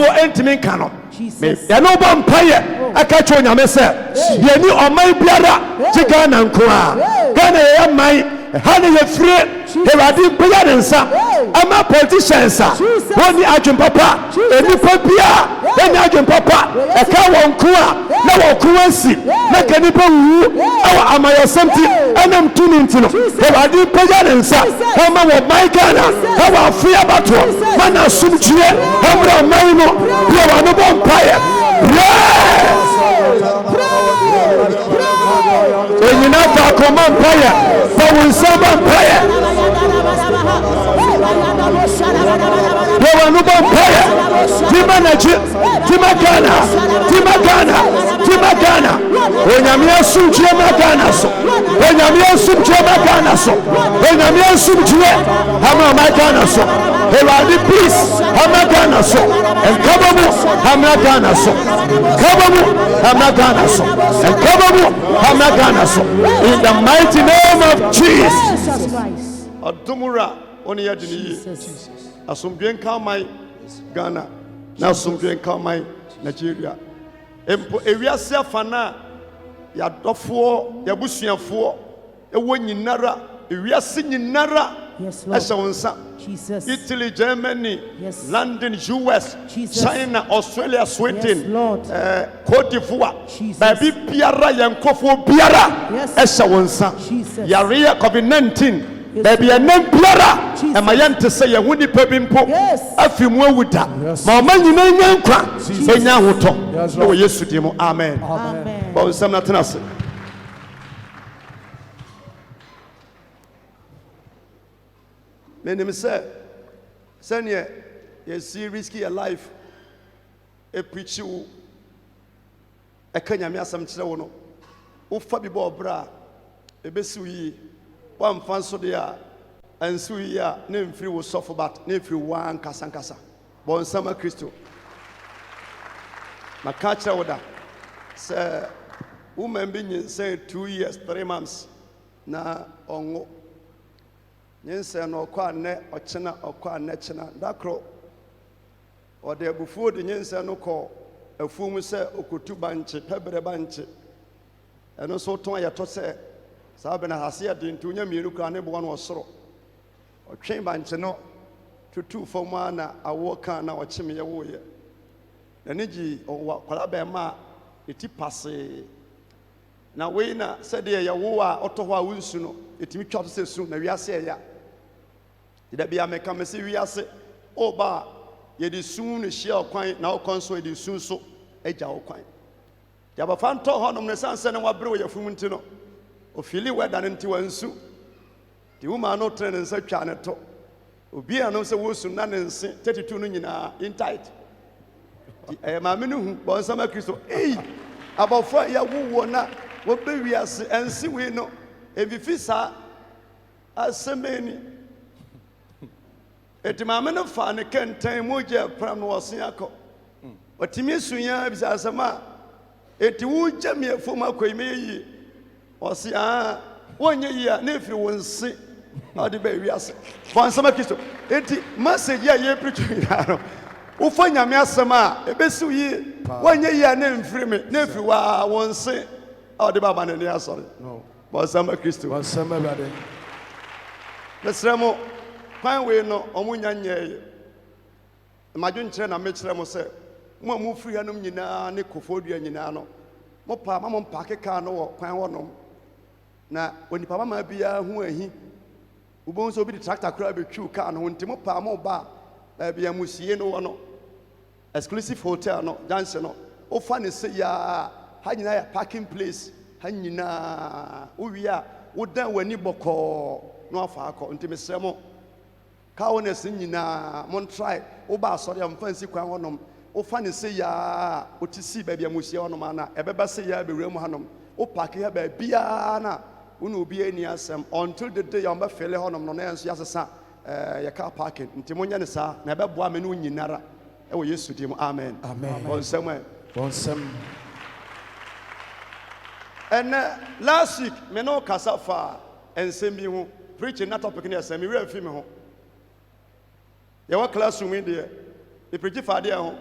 entimi kano ya no bampaye aka cho nyame se ye ni omai biara jiga na nko a Ghana ye mai hane ye free Ewadi bia ne nsa ama politicians woni adwen papa enipa bia eni adwen papa eka won ko a na won ko ansi na kanipa wu awa amayosemti enam tunu ntino Ewadi bia ne nsa ama wo mai Ghana awa afia bato mana sumtue amra mai no bia wa no bompaye enyina fa koma mpaye fa won saba mpaye Dewa nuba mpaye Tima Nigeria Tima Ghana Onyamia sumchie Ghana so Onyamia sumchie Ghana so Onyamia sumchie Hama Ghana so Ewadi peace Hama Ghana so Enkabamu Hama Ghana so Kabamu Hama Ghana so Enkabamu Hama Ghana so in the mighty name of Jesus Christ Adumura oni yadini asomdwen kamai Ghana na asomdwen kamai Nigeria empo ewiase afana ya dofo ya busuafo ewo nyinara ewiase nyinara esawonsa Italy, Germany, London, US, China, Australia, Sweden, Cote d'Ivoire, baby biara yankofo biara esawonsa yarea COVID-19 baby anem biara emayante say ye huni pebimpo afimu awuda ma manyina nyankwa enya hoto no Yesu dimo amen bo nsam na tenase menim say senior ye see risky your life e preach you e kanya me asam kire wo no wo fa bi bo bra e besi yi one fanso dia and suya name free will suffer but name free one kasankasa bon sama Christo makacha oda say woman being say 2 years 3 months na ongo nyense no kwa ne ochena okwa ne chena dakro ode abufuo de nyense no ko afumu say okotu banche pebre banche eno so ton ayeto say sabe na hase ade ntunya miru kra ne bo no osoro otwen banche no tutu foma na awoka na ochime ye woye na niji kwala be ma eti passe na we na sede ye wo a oto ho a wunsu no etimi twa to se su na wiase ya ida bia me kam se wiase oba ye di sun ne hia okwan na okonso ye di sun so eja okwan ya ba fanto ho no ne sanse ne wabre wo yafum ntino ofili weda ne nti wansu di woman no tren nsa twa ne to obi anom se wo su na ne nse 32 no nyina in tight ma me no hu bon sama Kristo abofo ya wo na wo be wiase ensi we no evifisa asemeni etimame no fa ne kenten moje pram no osiako otimi sunya bisa asema eti wo jame afom akoyime yi osi wonye yi a na efiri wonse ade ba wiase bon sama Kristo eti message ya ye preach no wo fa nyame asema ebesiw yi wonye yi a na mfiri me na efiri wa wonse ade ba ba ne ne asore no bon sama Kristo bon sama bade lesremo kwan we no omunya nyeye imagine nkyere na mekere mo se mo mu firi hanom nyina ne kofodua nyina no mo pa ma mo mpake ka no wo kwan wonom na onipa mama bia hu ahi ubon so bi di tractor kra betwu ka no nti mo pa mo ba bia musie no no exclusive hotel no janse no o fa ne se ya ha nyina ya parking place ha nyina o wi a wo dan wani boko no afa akọ nti mesere mo ka wona se nyina mon try wo ba asori am fancy kwan wonom wo fa ne se ya o ti si ba bia musie wonom ana ebeba se ya bewura mu hanom wo park ya ba bia na unu obi ani asem until the day am ba fele honom no na enso yasesa ya car parking nti monya ne sa na ebeboa me no nyinara e wo Yesu dim amen onsem and last week me no kasafa ensem bi hu preaching na topic na asem me we afi me ho ye wa classroom in there e preach fa de ho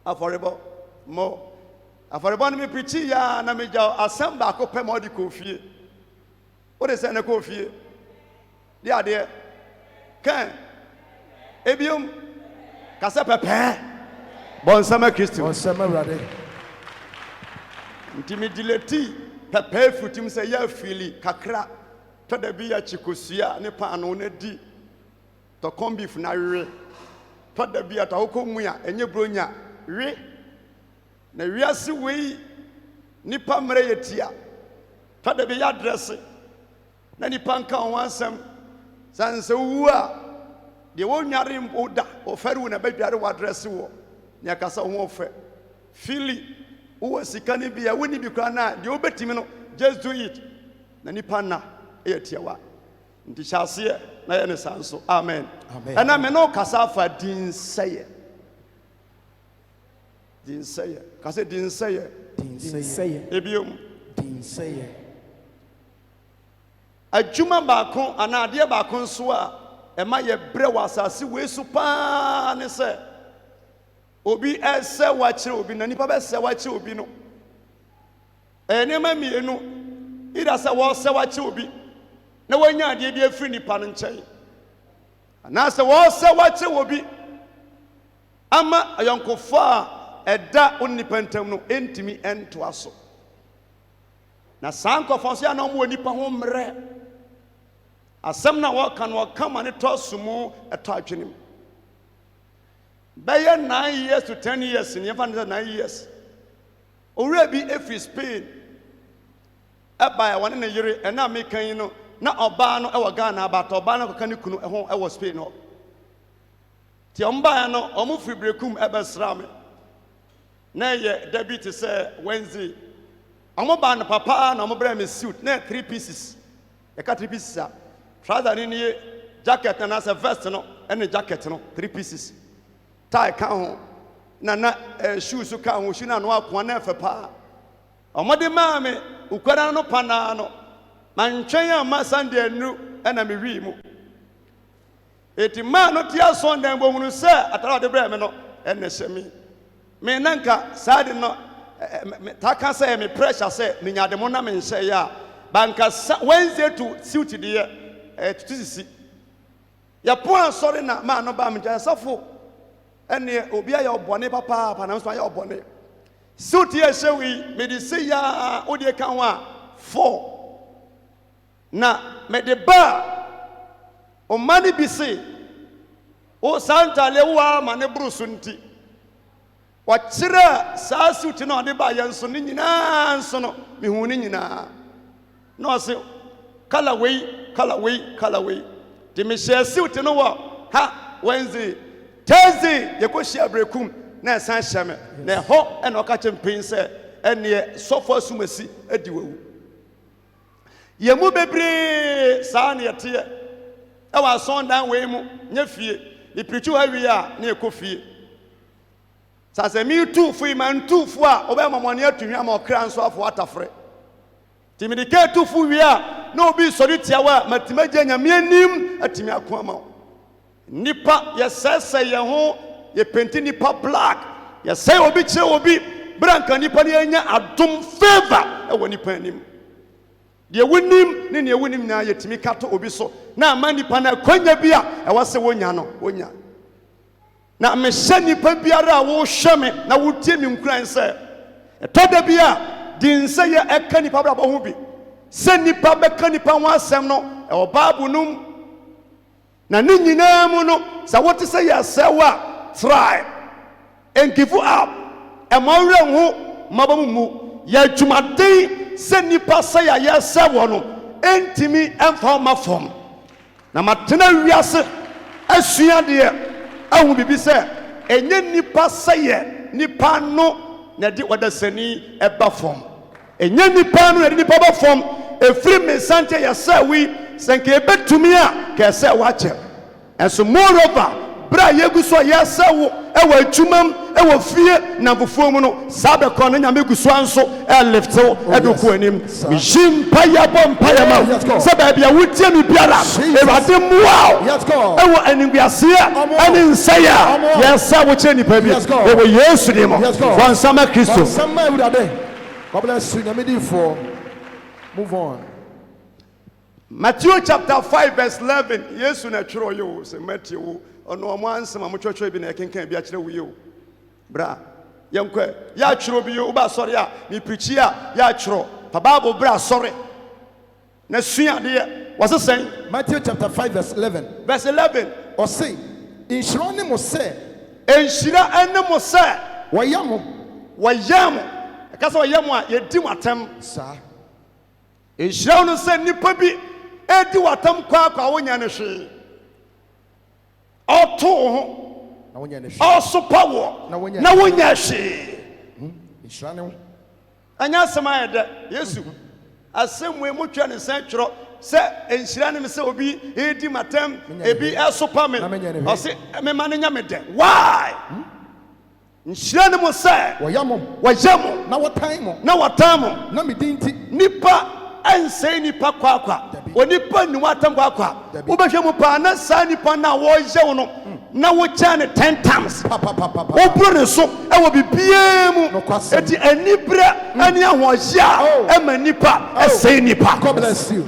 Afɔrebɔ mo afɔrebɔ no me preachi ya na me gya asɛm baako pɛ ma ɔde kɔ fie wode sɛ ne kɔ fie de adeɛ kan ebiom kasa pɛpɛ bɔnsɛm Kristo bɔnsɛm Awurade nti me dileti pɛpɛ futim sɛ yɛ afili kakra tɔda bi ya chikosua ne paano na di to beef na we tɔda bi ata wokɔ mu a enye bronya we na wiase wei nipa mre yetia tɔda bi ya dress na nipa nka ho asɛm sanse wu a de wonware mpoda ofari na badware wa dress wo ne akasa ho ofɛ fili wo sika ne bia woni bi kra na de obetimi no just do it na nipa na eyetia nti hyase na ye ne sanso amen ana me no kasa fa din seye kasa din seye ebiom din seye adwuma baako ana ade baako nso a ema ye bre wasase we su pa ne se obi ese wa kire obi na nipa be se wa kire obi no enema mienu ida se wo se wa kire obi na wanya ade bi afiri nipa no nkyɛn ana se wo se wa kire obi ama ayonkofo a ɛda onipa ntam no entimi ento aso na sankofo so ya na mo nipa ho mre asɛm na wo kan wo kama ne to sumu ɛtɔ adwenem Bayer 9 years to 10 years in Yavan 9 years. Already every Spain. By one in a year and now making you know not Obano or Ghana but Obano Canicunu at home I was Spain. Tiambano Omufi Brecum Ebasrame. Nay, Debbie to say Wednesday. Omoban Papa and Omobrem suit, nay 3 pieces. A cut 3 pieces. Try that in here jacket and as a vest and a jacket, 3 pieces. tie ka na shoes ka ho shi na no akwa na fa pa omode ma me ukwara no pana no mantwen ama Sunday anu na me wi mu eti ma no tia Sunday bo hunu se atara de bre me no enne hyemi me nanka sade no ta ka say me pressure say me nyade mo na me nhye ya banka Wednesday to suit de tutusisi ya po sorry na ma no ba me jasafo ene obi aye obone papa pa na so aye obone suit ye shewi me de say ya odi kan wa 4 na me de ba o mani bi say o santa lewa ma ne brusu nti wa kire sa suit no de ba ye nso ni nyina nso no me hu ni nyina no se color way de me share suit no wa ha Wednesday Thursday yeko share brekum na san hyame na ho e na oka chempin se ene sofo asumasi adi wawu yemu bebre sa na yete e wa sondan we mu nya fie e prichu hawi a na ekofie sa se mi tu fu man tu fu a obe mamone atunwa ma okra nso afo atafre timidike tu fu wi a na obi sori tiawa matimaje nya me anim atimi akoma nipa yesese ye ho ye penti nipa black yesese obi che obi branka nipa ne anya adom favor e woni nipa anim de wonim ne wonim na yetimi kato obi so na ama nipa na kwanya bia e wase wonya no wonya na me hye nipa biara wo hweme na wotie mi nkuran se etoda bia din se ye eka nipa bra ho bi se nipa beka nipa ho asem no e obabu num na ni nyina mu no sa what say yasewa try and give up e mo wre ho mabamu mu ya dwumaden se nipa say ya yasewa no entimi emfa ma fom na matena wiase asua de ahu bibi se enye nipa say nipa no na di wadasani eba fom enye nipa no na di nipa ba fom efiri mesante yasewi senke betumi a kese wache and so moreover bra yegu so yesa wo ewo adwumam ewo fie na bofuo mu no sabe ko no nyame gu so anso lift wo eduko anim jimpa ya bompa ya ma se ba bia wotie mi biara ewade muao ewo aniguase ani nsaya yesa wo che nipa bi ewo Yesu ni mo wan sama Kristo. God bless you. Move on. Matthew chapter 5 verse 11. Yesu na chiro yo se Matthew ono mo ansema mo chwochwo bi na kenkan bi a kire wo yo. Bra yenkwe ya chiro bi yo ba sori a mi preach a ya chiro pa Bible bra sori na sua de was say Matthew chapter 5 verse 11. Verse 11. Or say inshira ne mo se wayamo akasa wayamo a yedi watam sa inshira no se nipa bi edi watam kwa wonya ne hwe oto ho na wonya ne hwe also power na wonya hwe inshira ne anya sema ede Yesu asemwe motwa ne san tworo se inshira ne se obi edi matam ebi esopa me o se me ma ne nya me de why inshira ne mo se wayamo na watamo na medinti nipa ensei nipa kwakwa onipa ni watam kwakwa wo behwe mu pa na sa nipa na wo je wo no na wo cha ne 10 times wo bro ne so e wo bibie mu eti anibre ani ahohye a e ma nipa esei nipa. God bless you.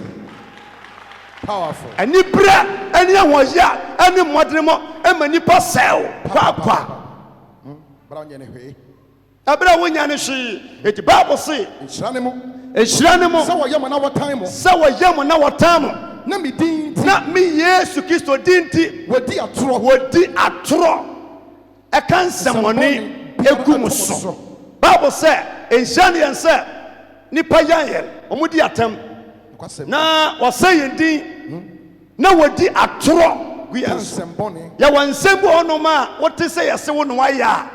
Powerful. Anibre ani ahohye a ani modere mo e ma nipa sel kwakwa bra nya ne hwe abra wonya ne hwe eti Bible say inshira ne mo so wayamo na watamo na medinti na me Yesu Kristo dinti wodi atoro e kan semoni egum so. Bible say enshane yense nipa yaye omudi atam na wasay din na wodi atoro gu yense ya wansem onoma wote say yese wo no waya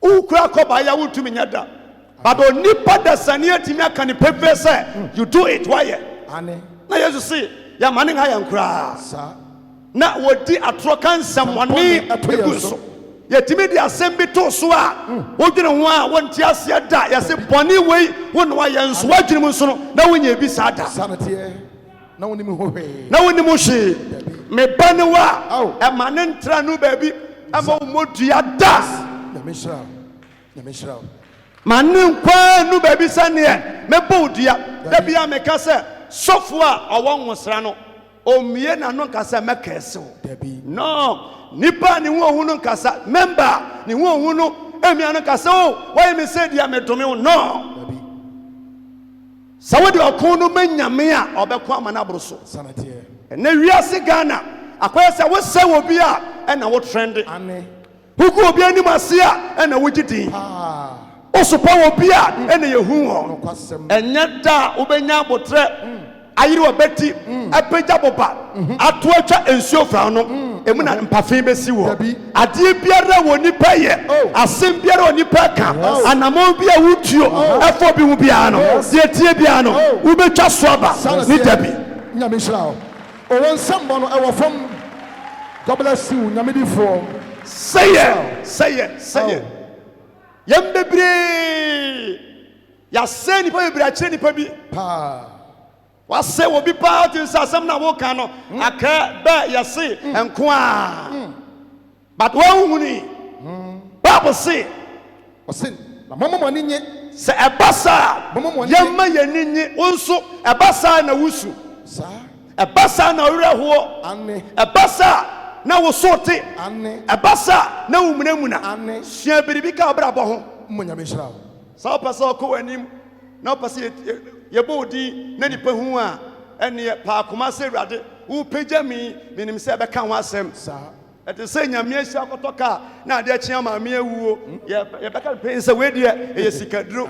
ukura koba ya wutumi nyada but onipa dasani atimi aka ne pepe say you do it why ane na Yesu say ya mane ha yankura na wodi atoro kan semoni egu so yetimi di asem bi to so a wodwene ho a wonti ase da ya se boni wei won wa yanso wadwene mu so no na wonya bi sada sanate na woni mu hohe me bane wa e mane ntra no ba bi ama modua da na mishra mane kwa no ba bi sane me bodua da bia me ka se sofo a owo nwosra no omie na no ka se mekese no nipa ni wo hunu nkasa member ni wo hunu emia no kasa o why me say dia me dome no sawodi okono manyame a obekọ amana abroso sanate na wiase Ghana akoya se wo se wo bi a na wo trend ane huku obi anim ase a na wo gidi osupa wo bi a na yehu ho enya da obenya abotre ayiri obeti apeja boba ato atwa ensuo fra no emu na mpafin besi wo ade biara woni paye asem biara woni paka anamon bia wutuo efo bi hu bia no de tie bia no wo betwa so aba ni dabi nyame hira o won sambo no ewo fom. God bless you nyame di fo say it yam bebre ya se ni pa bebre a kire ni pa bi wase wo bi pa tin sasam na wo kan no aka ba yase enko a but wo huni Bible say na mama ni nye se ebasa yamma yaninyi wonso ebasa na wusu ebasa na oreho ebasa na wo sote ebasa na wumnamuna sua biribi ka obrabo ho munya mehira sa pasa ko anim na pasa yebodi na nipa hu a ene pa akoma se ruade wo pagya minim se be ka ho asem ete se nyame ahia kotoka na ade akia ma me awuo ye be ka pe se we de e sikaduro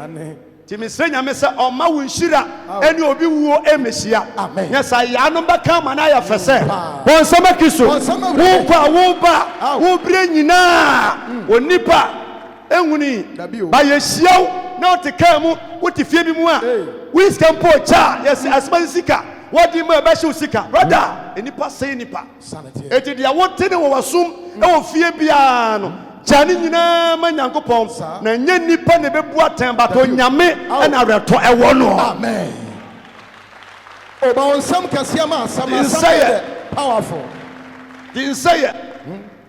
ti me se nyame se o ma wo nhira ene obi wuo emehia nya sa ya no be ka ma na ya fese won sama kiso wo kwa wo ba wo bre nyina onipa enhuni ba ye hia na o te ka mu wo te fie bi mu a we skampo cha yes asman sika what do you mean about Sika? Brother, any pass say nipa. It is the one thing we assume, oh, fear piano. Janina Manyanko na nye nipa ne bebua temba to nyame na reto ewo no. Amen. Oba on some kasiama sama powerful. Din say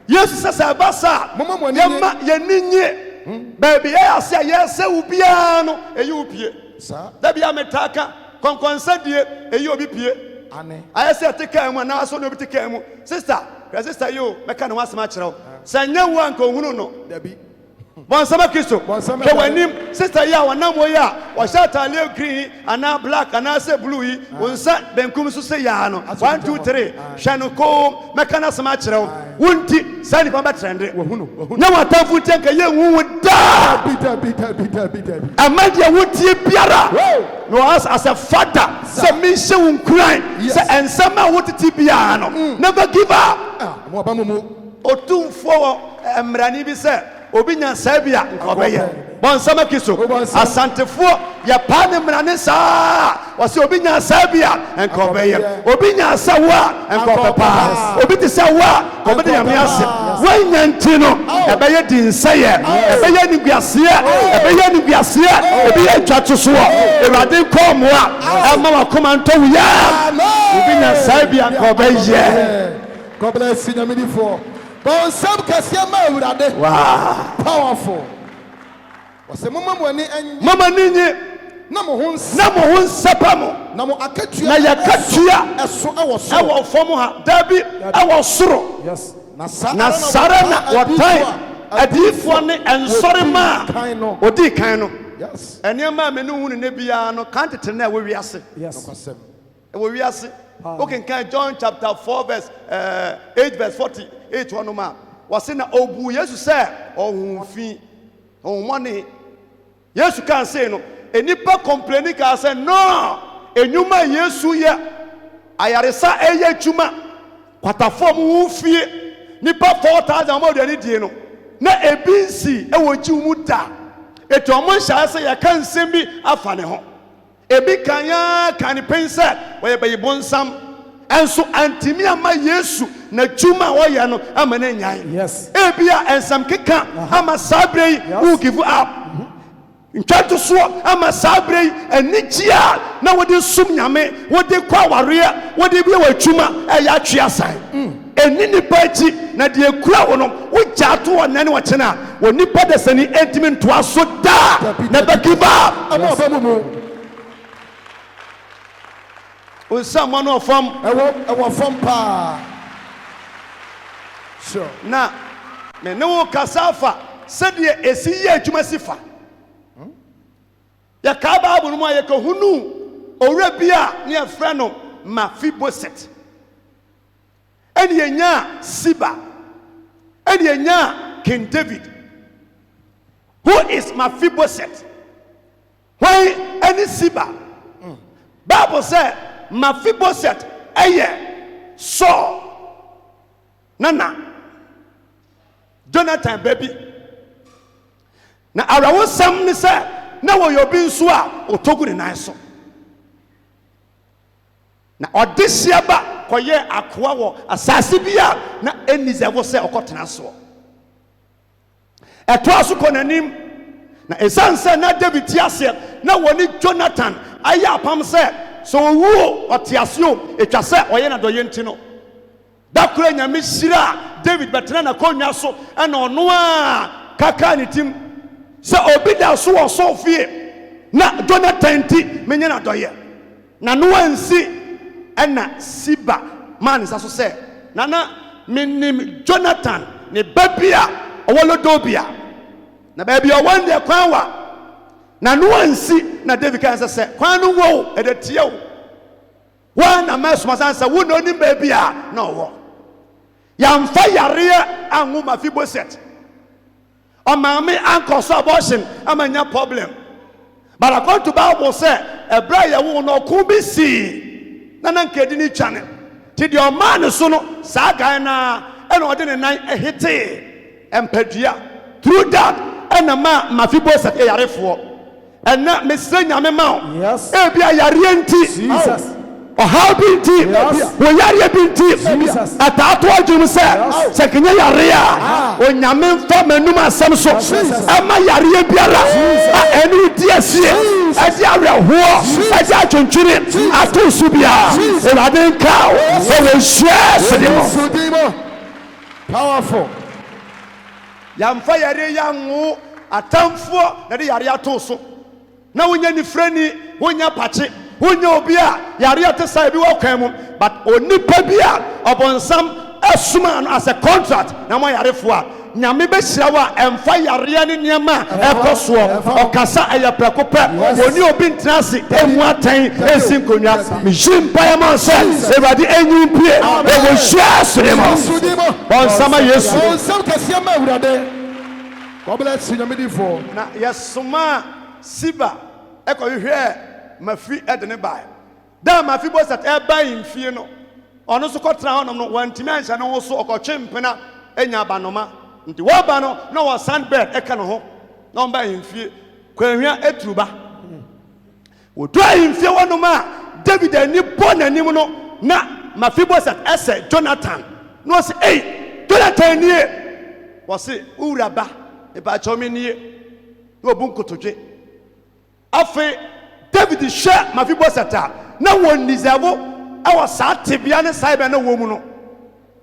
yes sasa basa yema yeninye baby ya say yes ubia no eyi upie. Sir. Da bia metaka konkonsa die eyi obi pie. Ane. I say take mu na so no bi take mu. Sister you meka no wasema kire wo. Sanya wo anko hunu no. Dabi. Bonsama Kristo. Ke wanim sister ya wanamo ya wa shatale green ana black ana say blue yi wonsa benkum so say ya no 1 2 3 hwanu ko meka na sama kire wo wonti sani pa ba trendre Wahunu. na watafu tenka ye hu da Bita. amadia wotie biara no as a father say me she won cry say ensama wotiti biara no never give up Mo ba mo otumfo emrani bi say obi nya sabia nkobeye bonsama Kristo asantefo ya pa ne mrane saa wase obi nya sabia nkobeye obi nya sawa nkopepa obi ti sawa obedi ya miase wanya ntino ebeye dinsaye ebeye niguase ebeye twatoso ewade komoa ama wakoma ntowu ya obi nya sabia nkobeye. God bless you, Nyamidi for. But some kasiama urade. Wow. Powerful. Wase mama mwani enyi. Mama ninyi Na mo sapamo na mo akatua. na yakatua Eso ewo so. ewo fomu ha dabi ewo soro. Yes. Na sara na watai adifo ne ensori ma odi kan no. Yes. Enema me no hunu ne bia no kantete na we wiase. Yes. We wiase. Okay, can John chapter 4 verse 8 verse 48 one ma. Was na obu Yesu say ohunfi ohumane. Yesu kan say no enipa complaining ka say no enyuma Yesu ye ayaresa eye twuma kwatafo mu fie nipa 4,000 mo de die no na ebinsi e woji mu da eto mo hya say ya kan sembi afa ne ho ebi kanya kan pense we be bonsam enso antimi ama Yesu na twuma wo ye no ama na nyan. Yes. Ebia ensam keka ama sabre who give up ntwato so ama sabre anigia na wode sum nyame wode kwa ware wode bia watwuma eya atweasan eni nipa chi na de kura wo no wo gyato wonane wo chena wo nipa de sani entimi ntoa so da na be give up Ama obamumu. Unsama no from Ewo from pa. Sure. na me ne wo kasafa sedie esi ye adwuma sifa ya ka Bible no ya ka hunu owura bia ne afra no Mephibosheth eni enya Siba eni enya King David. Who is Mephibosheth? Why any Siba? Bible said Mephibosheth eye Saul nana Jonathan baby na arawo sam ni say na wo yobi nso a otogu ne nan so na odehia ba koye akoa wo asase bia na enizewo say okotena so eto aso konanim na esanse na David tiase na woni Jonathan aya apam say so wo otiaseo etwa say oye na doye ntino da kura nyame shira David betena na konwa so na ono a kaka ne tim se obi da so wo so fie na Jonathan ti menye na doye na no ansi na Siba man sa so se na minim Jonathan ne babia owolodobia na babia wande kwanwa na no ansi na David kan se kwan no wo edetie wo wana masoma sansa wo no ni babia no wo yamfa yare anwu Mephibosheth omame ankoso abortion amanya problem but according to Bible say ebra ye wo no ko bisi na nkedi ni twane ti de omane so no saga na ena ode ne nan ehite empadua through that ena ma Mephibosheth yarefo ena mesre nyame ma Yes. ebia yare enti Jesus. ɔhaw bi nti wɔyareɛ bi nti ataato adwum sɛ kenya yare a onyame mfa m'anum asɛm so ɛma yareɛ biara a ɛne di asie ɛde awerɛhoɔ ɛde atwontwere ato so biara awurade nka ɛwɔ nhyia sede mɔ Powerful. yɛmfa yareɛ yɛanwo atamfoɔ na de yareɛ ato so na wonya nifirani wonya pakye wonya obi a yareɛ te sa bi wɔ kwan mu but onipa bi a ɔbɔnsam asuma no as a contract na mo yarefoɔ a nyame bɛhyira wo a ɛmfa yareɛ ne nneɛma ɛkɔ soɔ ɔkasa ɛyɛ prɛko pɛ ɔni obi ntena ase ɛmu atɛn ɛnsi nkonnwa megye mpaeɛ ma sɛ awurade ɛnyi mpie ɛwɔ hyia sere mu bɔnsama yesu Bɔnsam kɛseɛ ma awurade. God bless you, nyamedifo. na yɛsoma siba ɛkɔhwehwɛ mafi ɛde ne bae da mafi bosat ɛba mfie no ɔno nso kɔtena hɔnom no wantumi anhyɛ ne ho so ɔkɔtwe mpena anya abanoma nti wɔba no na wɔ sandbed ɛka ne ho na ɔmba ahemfie kwanhwia aturuba wɔdu ahemfie wɔnom a david ani bɔ n'anim no na Mephibosheth ɛsɛ Jonathan na ɔsɛ ei Jonathan nie wɔsɛ wura ba ɛbaakyɛw me nie na ɔbu nkotodwe afei David hwɛ Mephibosheth a na wɔn nizɛbo ɛwɔ saa tebea ne saa bɛ na wɔ mu no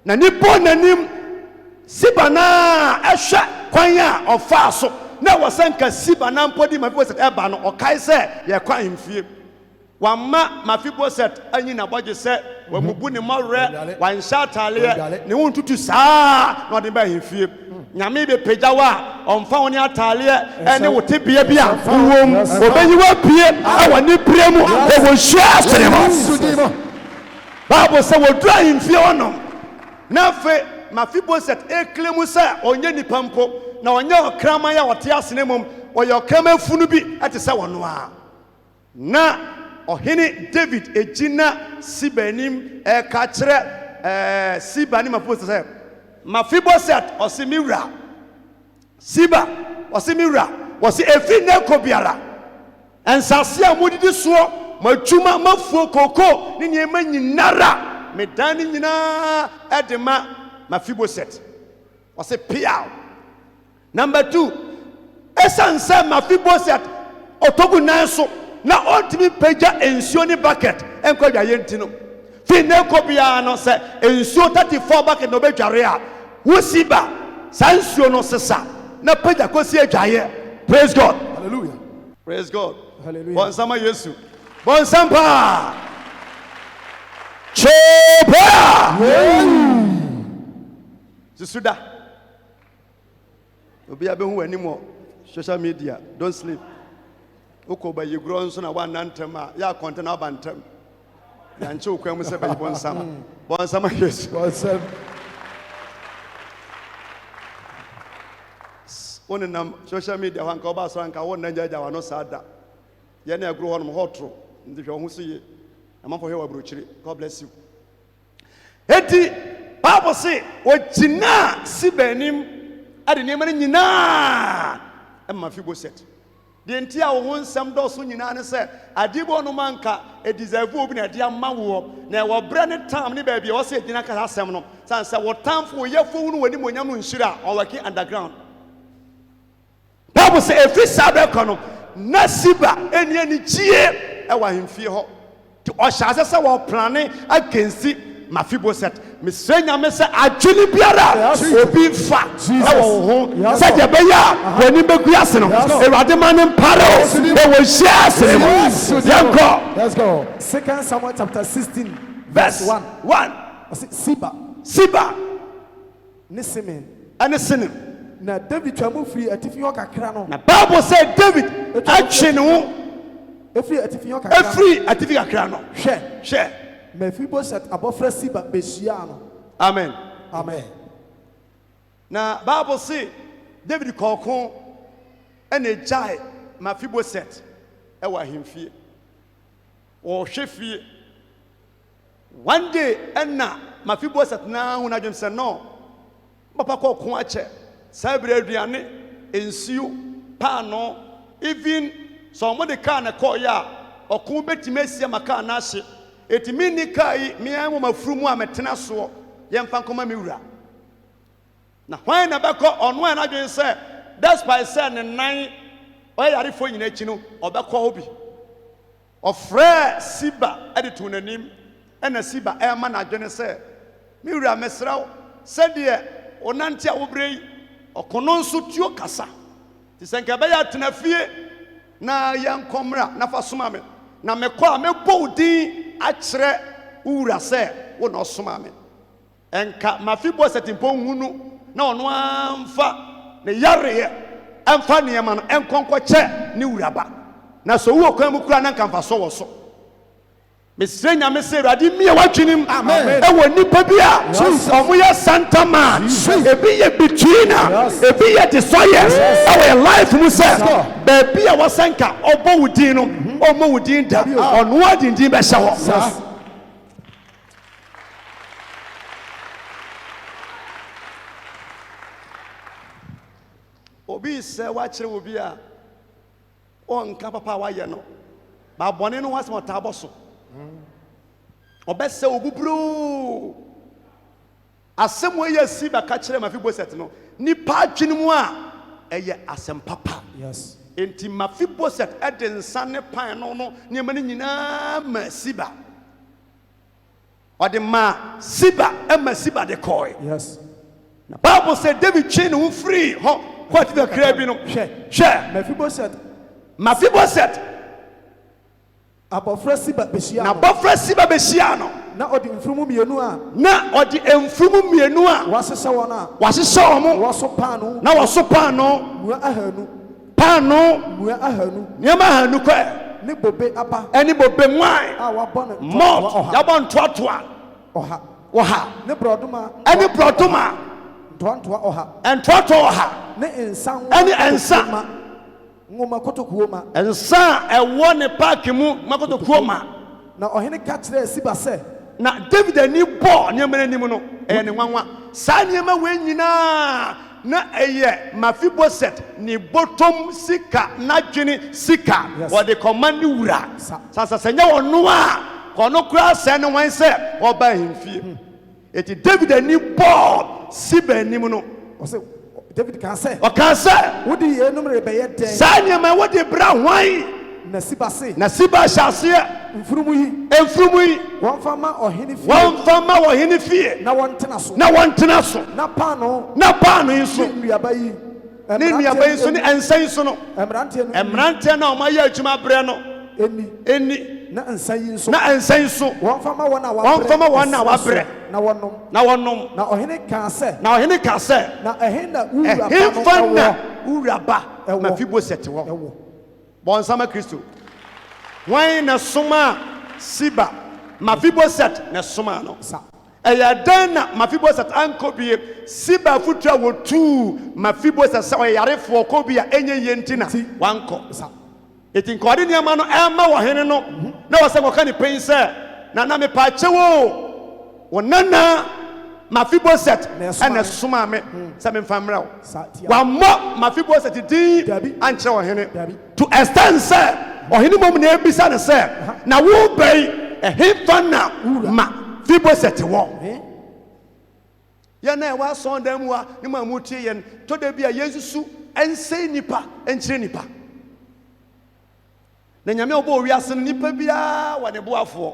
na nipa n'anim Siba na ɛhwɛ kwan a ɔfaa so na wɔsɛ nka Siba na mpɔdi Mephibosheth ɛba no ɔkae sɛ yɛkɔ ahemfie wama Mephibosheth anyi na bɔgye sɛ wamubu ne mmɔwerɛ wanhyɛ ataaleɛ ne wo ntutu saa na ɔde ba ahemfie nyame bɛpagya wo a ɔmfa wo ne ataaleɛ ɛne wo tebea bi a wowom ɔbɛyi wo apue ɛwɔ ne pire mu ɛwɔ nhyia asene mu Bible sɛ wɔduru ahemfie hɔ nom na afei Mephibosheth ekele mu sɛ ɔnyɛ nipa mpo na ɔnyɛ ɔkraman a ɔte asene mu ɔyɛ ɔkraman funu bi ɛte sɛ wɔn a na ɔhene David egyina Siba anim ɛka kyerɛ Siba ne Mephibosheth sɛ Mephibosheth ɔsi mi wura Siba ɔsi mi wura ɔsi efi ne ko biara nsase a modidi soɔ madwuma mafuo koko ne nneɛma nyinara medan ne nyinaa ɛde ma Mephibosheth ɔsi piaw number 2 ɛsan sɛ Mephibosheth ɔtɔgu nan so na ɔntumi pagya nsuo ne bucket ɛnkɔ dwaye nti no fi ne ko biara no sɛ nsuo 34 bucket na ɔbɛdware a wo Siba saa nsuo no sesa na pagya kɔsi adwaye. Praise God, Hallelujah. praise God, Hallelujah. bɔnsama Yesu bɔnsampa chopa susuda obi abehu anim wɔ social media. Don't sleep. Oko ba yegro nso na wa nantem a ya konte na ba ntem ya nche okwa mu se ba bɔnsama Yesu Bɔnsam. wonenam social media hɔ anka ɔba so anka won na nyaagya wa no saada ye na agro hɔ no hɔtro ndi hwɛ ho so ye amafo hwɛ wa brochire. God bless you. Eti Bible say ogina Siba anim ade nneɛma no nyinaa Mephibosheth de nti a wo ho nsɛm dɔso nyinaa ne sɛ adibo no manka edizavu obi na de ama wo na ɛwɔ brɛ ne tam ne baabi a wɔsɛ gyina ka asɛm no san sɛ wo tamfo wo yɛfo wo no wani monyam no nhyira ɔwɔki underground. Bible sɛ efi saa bɛkɔ no na Siba eni ani kyie ɛwɔ ahemfie hɔ te ɔhyɛ asɛ sɛ wɔ plane agensi Mephibosheth mesrɛ nyame sɛ adwene biara obi fa ɛwɔ wo ho sɛ deɛ bɛyɛ a w'ani bɛgu ase no awurade ma ne mpare o ɛwɔ hyia asene mu yɛnkɔ. Let's go. 2 Samuel chapter 16 verse 1 Siba ne Simeon ɛne Sinem na David twamu firi atifi hɔ kakra no na Bible sɛ David atwe ne ho efiri atifi hɔ kakra ɛfiri atifi kakra no hwɛ Mephibosheth abɔfra Siba behyia no. amen. Amen. Na Bible say David kɔɔko ɛna gyae Mephibosheth ɛwɔ ahemfie wɔhwɛ fie one day ɛna Mephibosheth na ho na dwem sɛ no papa kɔɔko akyɛ saa bere aduane nsuo paano even sɛ ɔmo de kaa na kɔɔyɛ a ɔko bɛtumi asia ma kaa na ahye etimi ni kai me an wo mafrumu a metena so yemfa nkoma me wura na hwan na bɛkɔ ɔno a na dwen sɛ despite sɛ ne nan ɔyarefo nyina akyi no ɔbɛkɔ obi ɔfrɛ Siba ɛde to n'anim ɛna Siba ɛma na dwen sɛ me wura mesrɛw sɛdeɛ onante a wobrɛ yi ɔkono nso tuo kasa ti sɛ nka bɛyɛ atena fie na yɛnkɔmmra na fa soma me na mekɔ a mebɔ wo din akyerɛ wura sɛ wo na ɔsoma me ɛnka Mephiboset mpo hunu na ɔno amfa ne yareɛ ɛmfa nneɛma no ɛnkɔnkɔkyɛ ne wuraba na so wo kwan mu kura na nka mfa so wɔ so mesrɛ nyame sɛ Awurade mie watwenem ɛwɔ nipa bi a ɔmo yɛ Santa man ebi yɛ betweener ebi yɛ destroyers ɛwɔ life mu sɛ baabi a wɔsɛnka ɔbɔ wo din no ɔmmɔ wo din da ɔno adindin bɛhyɛ hɔ obi sɛ wakyerɛ wo bi a ɔnka papa a wayɛ no baabɔne no wasɛm ɔtaa bɔ so ɔbɛsɛ obuburo asɛm wɔ yɛ Siba ka kyerɛ Mephiboset no nipa adwene mu a ɛyɛ asɛm papa Yes. enti Mephiboset ɛde nsa ne pan no nneɛma no nyinaa ma Siba ɔde ma Siba ɛma Siba de kɔɛ Yes. na Bible sɛ David twe ne ho firi hɔ kɔti bɛ kra bi no hwɛ Mephiboset abɔfra Siba behyia na bɔfra Siba behyia no na ɔde mfurumu mmienu a na ɔde mfurumu mmienu a wɔahyehyɛ wɔn a wɔahyehyɛ wɔn wɔso paano na wɔso paano mua ahanu nneɛma ahanu kɔ ne bobe aba ɛne bobe nwan a wabɔ ne malt yabɔ ntoatoa ɔha ne brɔdoma ɛne brɔdoma ntoantoa ɔha ntoatoa ɔha ne nsa ɛne nsa nwoma kotokuo ma nsa a ɛwɔ ne paaki mu makotokuo ma na ɔhene ka kyerɛɛ Siba sɛ na David ani bɔ nneɛma n'anim no ɛyɛ ne nwanwa saa nneɛma wei nyinaa na ɛyɛ Mephiboset ne bɔtɔm sika n'adwene sika wɔde kɔma ne wura sasa sɛ nyɛ ɔno a kɔno koraa sɛ ne wan sɛ ɔba ahemfie eti David ani bɔ Siba anim no ɔsɛ David kan sɛ ɔka sɛ wode yɛnum rebɛyɛ dɛn saa nneɛma wɔde bra hwan na Siba se na Siba hyɛ aseɛ mfurumu yi wɔmfa ma ɔhene fie na wɔntena so na paano yi nso ne nnuaba yi nso ne ɛnsa yi nso no mmeranteɛ na ɔma yɛ adwuma berɛ no ɛni na nsa yi nso wɔmfa ma wɔn a wabrɛ na wɔnom na ɔhene kaa sɛ na ɛhe na wuraba na wuraba Mephiboset wɔ bɔnsama Kristo wɔn na soma Siba Mephiboset na soma no ɛyɛ dɛn na Mephiboset ankɔ bie Siba foto a wɔtu Mephiboset sɛ ɔyɛ yarefoɔ kɔ bi a ɛnyɛ yie nti na wankɔ eti nkɔde nneɛma no ɛma wɔhene no na wɔsɛ wɔka ne pɛn sɛ na mepaakyɛ wo nana Mephiboset ɛna soma me sɛ memfa mmrɛ wo wammɔ Mephiboset din ankyerɛ wɔhene to extend sɛ ɔhene mom na ebisa ne sɛ na wo bɛyi ɛhefa na Mephiboset wɔ yɛn na ɛwɔ asɔndan mu a ne mu tie yɛn tɔ da bi a yɛnsusu ɛnsɛn nipa ɛnkyerɛ nipa na nyame ɔbɔ owiase no nipa biara wɔ ne boafoɔ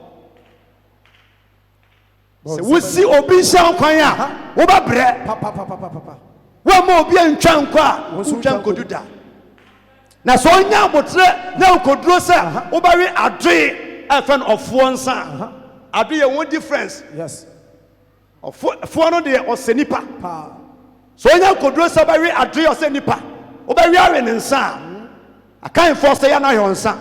sɛ wosi obi nhyɛ nkwan a wobɛbrɛ woama obi antwa nkɔ a wotwa nkɔdu da na sɛ ɔnya abotrɛ na wokɔduro sɛ wobɛwe adoe ɛfɛ no ɔfoɔ nsa adoe yɛ wɔn difference ɔfoɔ no deɛ ɔsɛ nipa sɛ ɔnya kɔduro sɛ wobɛwe adoe ɔsɛ nipa wobɛwe awe ne nsa a akanfoɔ sɛ yɛ no ayɛ nsa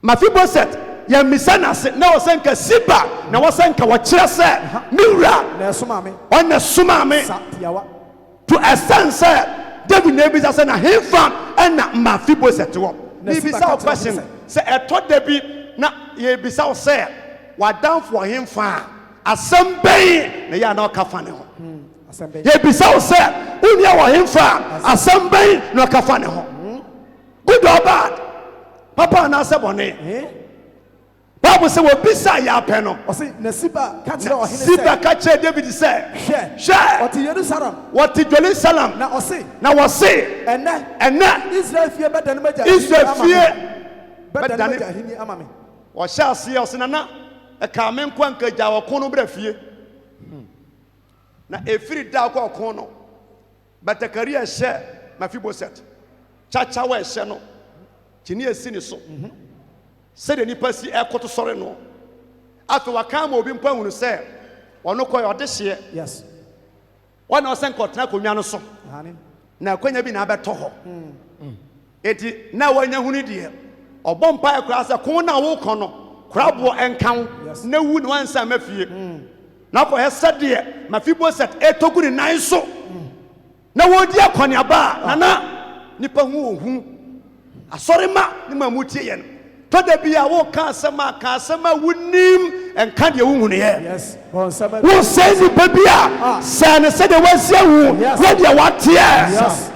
Mephiboset yɛmmisa n'ase na wɔsɛ nka Siba na wɔsɛ nka wɔkyerɛ sɛ me wura ɔna soma me to extend sɛ David na ebisa sɛ na hemfa ɛna Mephiboset wɔ na ebisa wo question sɛ ɛtɔ da bi na yɛbisa wo sɛ wadamfo hemfa a asɛm bɛn na yɛ a na ɔka fa ne ho yɛbisa wo sɛ wonua wɔ hemfa a asɛm bɛn na ɔka fa ne ho good or bad papa anaasɛ bɔne Bible say we bisa ya pɛ no. Ɔsi na Siba catch no ɔhene sɛ. Siba catch David sɛ. Hwɛ. Ɔti Jerusalem. Wɔte Jerusalem. Na ɔsi. Na wɔsi. Ɛnɛ. Israel fie bɛ dani bɛ ja. Israel fie. Bɛ dani bɛ ja hini ama mi. Ɔhyɛ aseɛ ɔsi nana. Ɛka me nkwa nkagya wɔko no brɛ fie. Na efiri da akɔ ɔko no. Batakari ɛhyɛ Mephibosheth. Chacha wa ɛhyɛ no. Kyini esi ne so. Sɛde nipa si ɛkoto sɔre no. Ato waka ma obi mpa hunu sɛ ɔno kɔ ɔde hyeɛ. Yes. Ɔna ɔsɛ nkɔtena konwa no so. Na akwanya bi na abɛtɔ hɔ. Eti na wanya hunu deɛ. Ɔbɔ mpa ɛkora sɛ kon na wo kɔ no. Krabo enkan na wu no ansa mafie na ko hɛ sɛdeɛ Mephibosheth etogu ne nan so na wodi akɔneaba nana nipa hu asɔre ma ne ma mutie yɛ no to da bia wo ka asɛma wunim enka deɛ wo hunu yɛ yes wo sɛ nipa bia sɛ ne sɛ de wasia wu wo deɛ wateɛ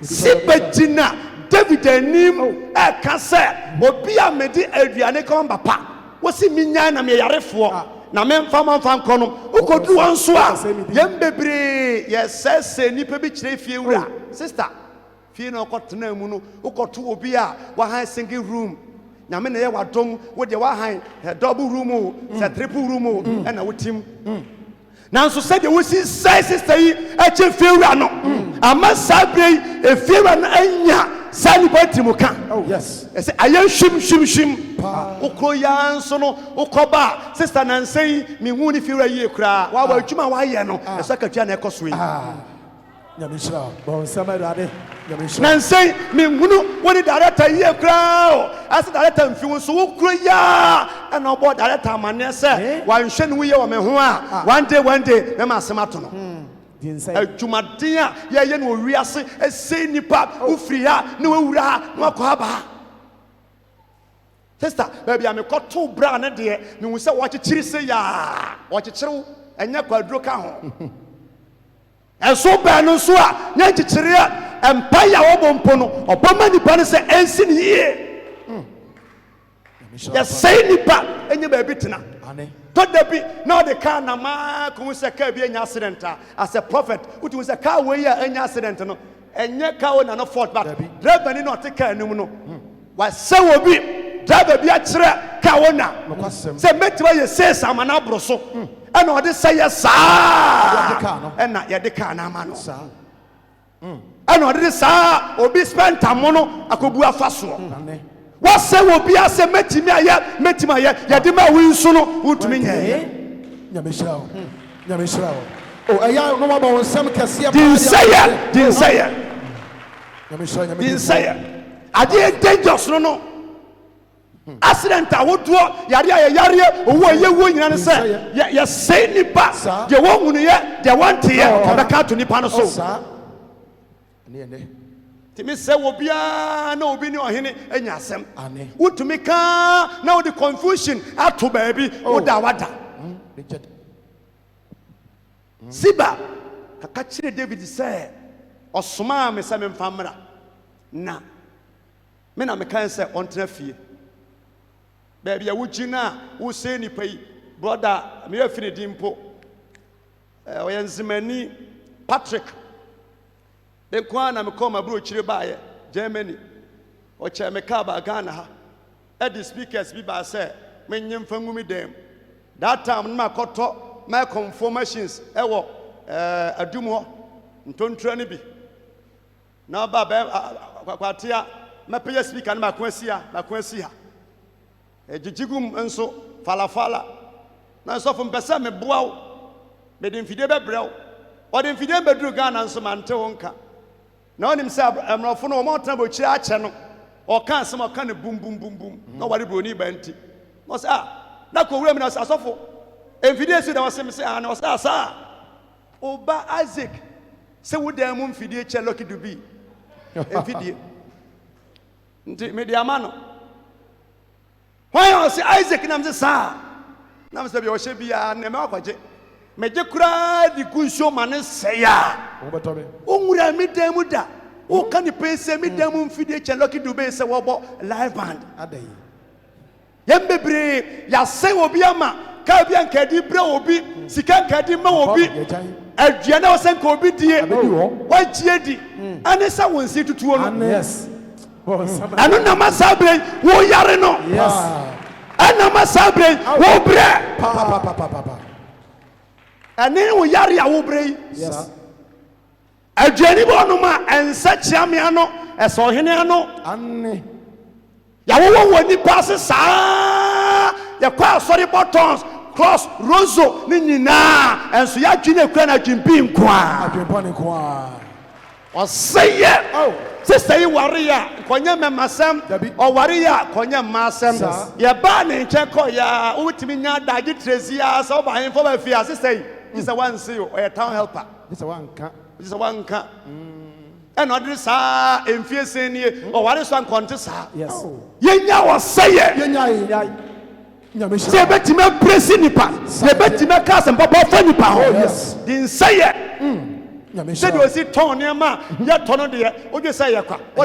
sibɛgyina David anim ɛka sɛ obi a mede aduane kan papa wosi minya na me yarefoɔ na me mfa nkɔ no ukodu wɔn so a yɛm bebree yɛsɛsɛ nipa bi kyerɛ fie wura sister fie na ɔkɔtena mu no ukɔto obi a wahan single room nyame na yɛ wadom wo de wahan double room sɛ triple room ɛna wotim nanso sɛ de wosi sɛ sister yi ɛkyɛ fie wura no ama saa bere efie wura no anya sani pa timuka oh yes ese ayen shim ukro ya nso no ukoba sister nansei mi hu ni fiura yie kra wa adwuma wa ye no ese katwa na ekoso yi nyamishira bon samarade nyamishira nansei mi hunu woni director yie kra as director mfi so ukro ya and obo director amane se wa nhwe ne wo ye wo me ho a one day me ma asemato no adwumaden a yɛyɛ no owiase ɛsɛ nipa ufiri ha na wawura ha na wakɔ aba sister baabi a mekɔto bra ne deɛ mehu sɛ wɔkyekyere sɛ yaa wɔkyekyere ɛnyɛ kwaduro ka ho ɛso bɛɛ no nso a nyɛ nkyekyere mpa yɛ wɔbɔ mpo no ɔbɛma nipa no sɛ ɛnsi ne yie yɛsɛe nipa ɛnyɛ baabi tena Toda bi na de car na ma ko se car bi anya accident as a prophet uti se car we ya anya accident no enye car na no fault but driver ni no te car num no wa se wo bi driver bi a kire car na se metima ye se sama na bro so e na ode se ye saa e na ye de car na ma no e na ode saa obi spend time no akobu afaso wase wo bia se metimi aye yade ma wi nso no wutumi nye nyameshira o eya no ma ba won sam kase din say nyameshira ade dangerous no accident awodo yare owo yewo nyina ne se ye say nipa de wo hunu ye de wante ye obeka to nipa no so ne timi se wo bia na obi ni ohene anya asem wutumi ka na wo the confusion ato baabi wo da wada Siba kaka kire David se osoma me se me mfa mra na me na me kan se ontena fie baabi a wugina wo se ni pai brother me afini dimpo oyenzimani Patrick den kwa na me koma bro chire baaye Germany o che me ka ba Ghana ha the speakers bi ba say me nyemfa ngumi dem that time na makoto my conformations ewo adum ho ntontra ni bi na ba kwatia me peye speaker na makwasi ha ejijigum enso falafala na so fo mpesa me boawo me dem fide bebrɛw o dem fide bedru Ghana nso mante wonka na onim se amrofo no mo tena bochire ache no o kan se mo kan ne bum no wari broni ba nti no se na ko wura mi na asofo emfidie si da wasem se na o se asa oba Isaac se wudan mu mfidie che Lucky Dube emfidie nti me dia ma no why o se Isaac na me sa na me se bi o hye bia na me akwaje meje kura di kunso mane seya onwura mi dan mu da o kan ni pense mi dan mu mfidie che Lucky Dube se wo bo live band Yembebre, ya say obi ama, Kabian Kadi bro obi, Sikan Kadi ma obi, Adriana was sent obi dear, why Jedi, and esa won see to 2. Yes. Anu na masabre wo yare no. Yes. Ana masabre wo bre. Papa. Ane wo yare ya wo bre. Yes. Adwani bo no ma ensa chiame ano eso hene ano. Anne. Ya wo woni pass saa. Ya kwa sorry buttons cross rozo ni nyina enso ya dwene kura na dwempi nkwa. Adwempa ne kwa. O say Oh. Sister yi warrior konye memasem o warrior konye masem ye ba ne ncheko ya utimi nya daji trezia so ba hin for ba fia sister yi is a one see o town helper This one ka. is a one ka and odri sa emfie senie o ware so ankonte sa Yes. ye nya wo say Yenya. Nyame se sha. betima presi nipa se betima ka sem papa fa nipa ho yes. din say Nyame said sha. was it ton ma ya tono de o je say yakwa o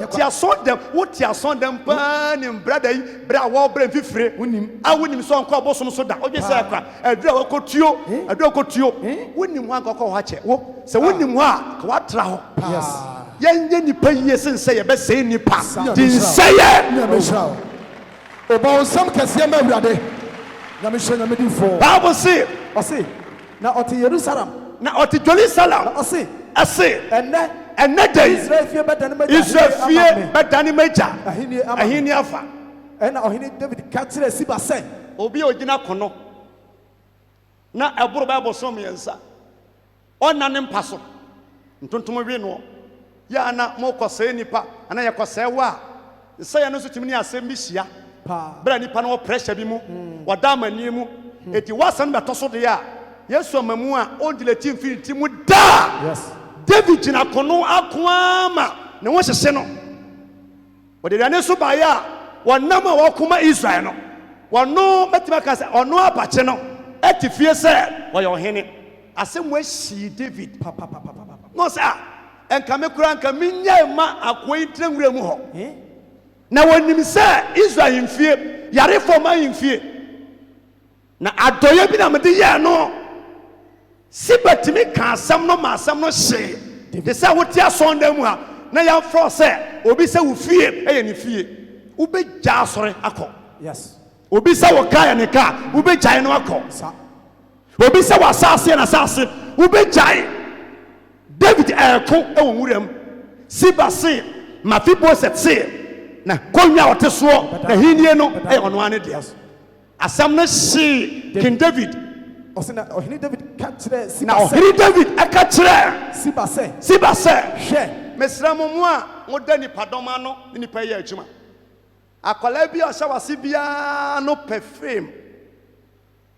tia son dem pa ni brother yi bra wo bra fifire wonim so nko obosom so da o je say yakwa adura wo kotuo wonim ho ankoko ho ache wo se wonim ho a ka watra ho Yes. yenye nipa yie sen say ye be say nipa din say Nyame sha. Oba sam kese ma awurade. Nyame sha nyame di fo. Bible say Ose. Na oti Jerusalem. na oti Jerusalem Ose. ase Enne day Israel fie bedane meja. Israel fie bedane meja ahini afa Ena ohini David katire Siba se. obi ogina kono na eburu Bible so miensa ona ne mpaso ntontom wi no ya na mo kwose nipa ana ye kwose wa nsa ya no so timi ni asem bi hia Pa. bra nipa no pressure bi mu wada mani mu eti wasan betoso de ya Yesu amamu a ondile team finiti mu da Yes. David jina kono akwama ne wo hyehye no wode dane so ba ya wonam a wakoma Israel no wono metima ka se ono abache no etifie se woye ohene asem wa shi David Pa. no sa enka me kura enka minya ma akoyi trenwura mu ho Eh? na wonim se Israel mfie yare forma mfie na adoye bi na mede ye no sibatimi ka asam no ma asam no hye de se wote asonda mu ha na ya fro se obi se wo fie eye ne fie wo be gya asore akọ Yes. obi se wo ka ya ne ka wo be gya no akọ Sa. obi se wo asase na asase wo be gya David eko e wo wuram Siba se Mephibosheth se na konwa wote so na hinie no e ono ane de asam no hye King David Ose na ohini David katire Siba na se. ohiri David aka kire Siba se. Siba se Hwe. mesra mo a moda ni padoma no ni pa ye adwuma akwala bi o hye wase bia no perfume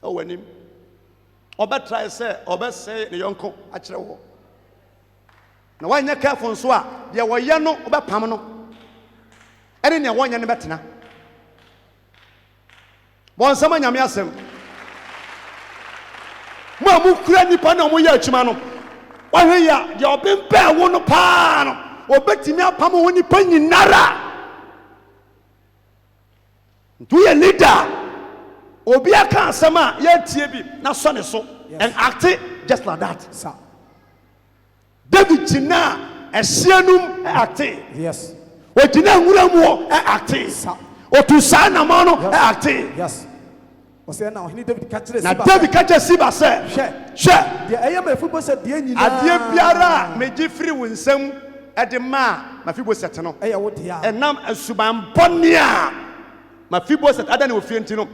o wanim oba try say oba say ne yonko a kire wo na wanya careful so a de wo ye no oba pam no ene ne wonya ne betena bon sama nyame asem mo amukura nipa na mo ye adwuma no wahwe ya de obempa wo no pa no obetimi apam wo nipa nyinara do ye leader obi aka asema ya tie bi na so ne so and act just like that Sa. David jina ehyianum act Yes. o jina nwuramu act Sa. o tu sa na ma no act Yes. Ose na ohini David katire na Siba. David ka je Siba se Hwe. hwe De eye Mephibosheth de nyina. adie biara meji free wo nsam ede ma Mephibosheth no Eye wo de a. enam asuban bonia Mephibosheth ada na ofie ntino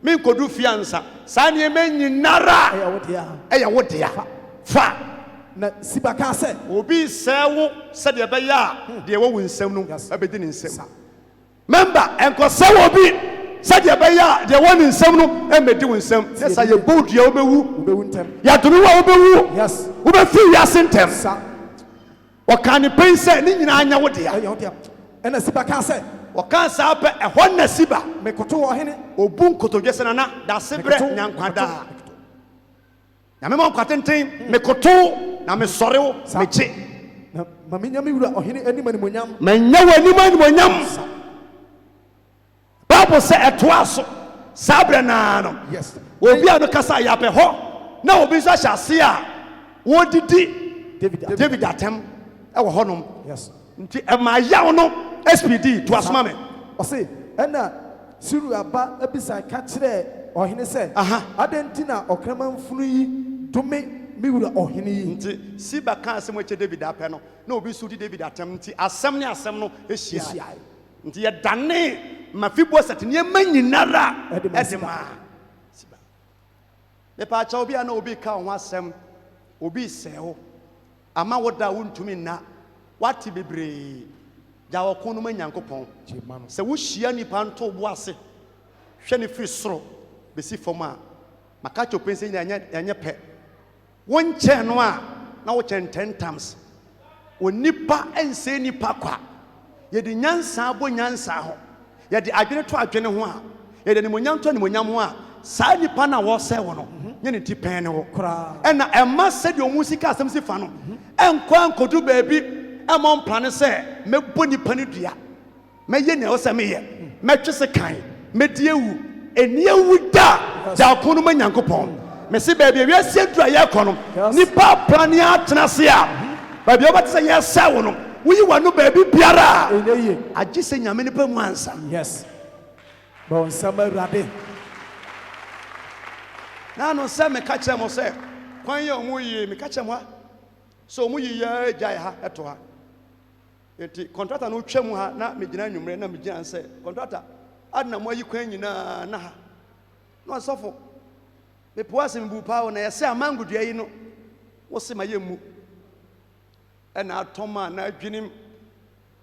me nkodu fiansa sa ne me nyinara Eye wo de a. eya wo dia fa Na Siba ka se. obi sewo se de be ya de wo wo nsam no Yes. abedi ne nsam Sa. member enko sewo bi se de be ya de wo ne nsam no emedi wo nsam ne sa ye bold ya obewu Ubewu ntem. ya dunu wa obewu Yes. wo be fi ya sentem Sa. wakani pense ni nyina anya wo dia Eye wo de a. Ena Siba ka se. wakan sa pe ehon na Siba Mekoto ohini. obu nkotodwe sena na da sebre nyankwada na me mon kwatenten me koto na me sorew me che Na maminya mi wura ohini ani manimonyam. me nya wani man monyam Bible say etoa so sabre na no Yes. obi a no kasa yape ho na obi so hyase a wodidi David atem e wo honom. Yes. Nti e ma yaw no SPD to asoma me. Ose ena siru aba ebisa ka kire ohene se adentina okramanfunu yi dome miwura ohene yi. Nti siba kan asem eche David apɛ no na obi so di David atem nti asem ne asem no ehia. Nti ye dane Mephibosheth ne manyinara edema. Siba. Me pa cha obi ana obi ka ho asem obi seho ama woda wontumi na wati bebre ja wokonu manyankopɔn se wo hia nipa nto bo ase hwɛ ne firi soro besi fom a maka chopense nyanya pɛ wonche no a na wo chen 10 times onipa ense nipa kwa ye de nyansa abo nyansa ho ye de adwene to adwene ho a ye de nemonyam to nemonyam ho a saa nipa na wo sɛ wo no nye ne ti pɛn ne wo ɛna ɛma sɛ de omu sika asɛm si fa no ɛnkɔ ankodu baabi ɛmɔ mplane sɛ mɛbɔ nipa ne dua mɛyɛ ne wo sɛ meyɛ mɛtwe se kan mɛdie wu enie wu da ja kono manyankopɔn mɛsi baabi wiase dura yɛ kɔ no nipa plane atena se a baabi obɛte sɛ yɛ sɛ wo no wuyi wano baabi biara agye sɛ nyame nipa mu ansa. Yes. Bon sama rade na no sɛ meka kyerɛ mo sɛ kwan yɛ ɔmo yie meka kyerɛ mo ha so ɔmo yie yɛ gyae ha ɛto ha enti contractor no twɛ mu ha na megyina nwummerɛ na megyina sɛ contractor adena mo ayi kwan nyinaa na ha na ɔsɔfo mepo asɛm bu paa wo na yɛsɛ amangodua yi no wo se ma yɛ mu ɛna atɔm a na adwenem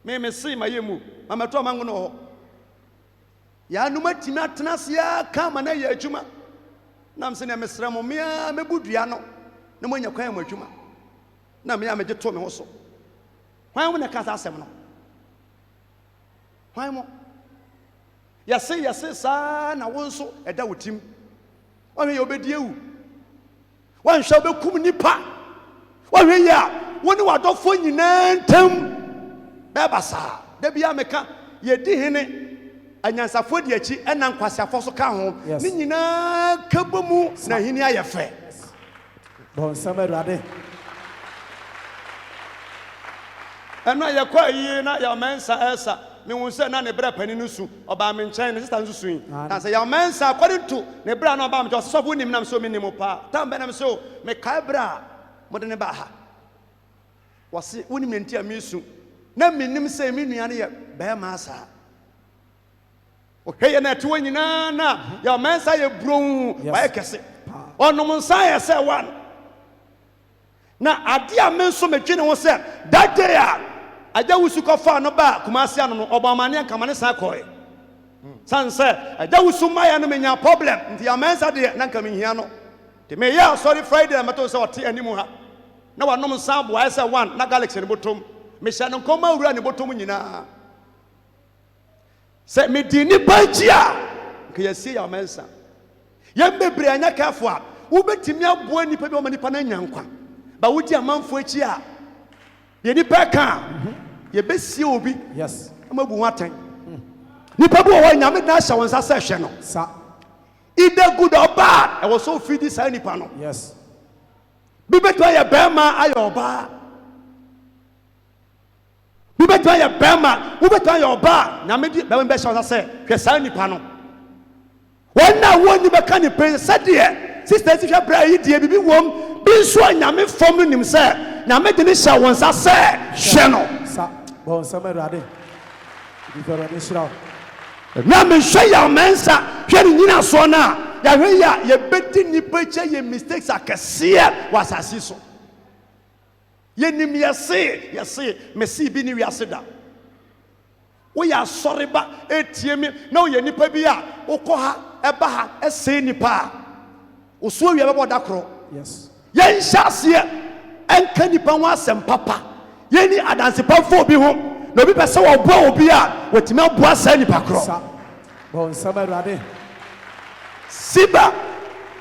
me se ma yɛ mu ma mɛtɔ amango no hɔ yɛanom atimi atena se a ka ma na yɛ adwuma nam se ne mesrɛ mo mea mebudua no na moanya kwan mo adwuma na mea megye to me ho so hwan mo ne ka sa asɛm no hwan mo yɛse saa na wo nso ɛda wo tim ɔhwɛ yɛ obɛdi ewu wanhwɛ obɛkum nipa ɔhwɛ yɛ a wo ne wadɔfo nyinaa ntam bɛba saa da bia meka yɛdi hene anyansafo di akyi ɛna nkwasiafo so ka ho ne nyinaa ka bomu na hini ayɛ fɛ bon sama rade ɛno yɛkɔ yi na yɛ mensa ɛsa me hu sɛ na ne bra pani no su ɔba me nkyɛn ne sister nso su yi na sɛ yɛ mensa according to ne bra na ɔba me kyɛ sɔfo nim nam so me nim pa tam bɛnam so me kae bra mo de ne ba ha wɔse wonim ne ntia me su na menim sɛ me nua ne yɛ bɛɛma asa okay na to nyina na ya mensa ye bron ba kese onom nsa ye se one na ade a men so medwene ho se that day a aja wusu ko fa no ba kumase ano no obamane ankamane sa koe san se aja wusu maya no menya problem nti ya mensa de na nkam hia no te me ya sorry Friday mato se ote animu ha na wanom nsa bo ye se one na galaxy ne botom me hia no koma wura ne botom nyina sɛ medi nipa nkyi a nka yɛsie yɛ ɔmansa yɛn bebree anya kafo a wobɛtumi aboa nipa bi ɔma nipa no anya nkwa ba wodi amanfo akyi a yɛ nipa ka yɛbɛsie obi ama bu ho atɛn nipa bi wɔ hɔ nyame na ahyɛ wo nsa sɛ hwɛ no either good or bad ɛwɔ so ofidi saa nipa no bi bɛtumi ayɛ bɛrima ayɛ ɔbaa Bibetwa ya bema, ubetwa ya oba, nyame di bema be sha say, hwe saa nipa no. Wona woni be ka ni pe sadie, sister ti hwe bra yi die bibi wom, bi nso nyame fom nim say, nyame de ni sha wonsa say, hwe no. Sa, bon sama rade. Di fero ni shira. Na me hwe ya mensa, hwe ni nyina so na, ya hwe ya ye bedi nipa che ye mistakes akese wasasi so. Yenim yɛse mesi bi ni wiase da wo ya sɔre ba etie mi na wo yɛ nipa bi a wokɔ ha ɛba ha ɛse nipa wo so wi ɛbɛbɔ da koro yɛn hyɛseɛ ɛnka nipa ho asɛm papa yɛni adansepafo bi ho na obi pɛ sɛ wɔboa obi a wɔtumi aboa saa nipa koro bon sama rade siba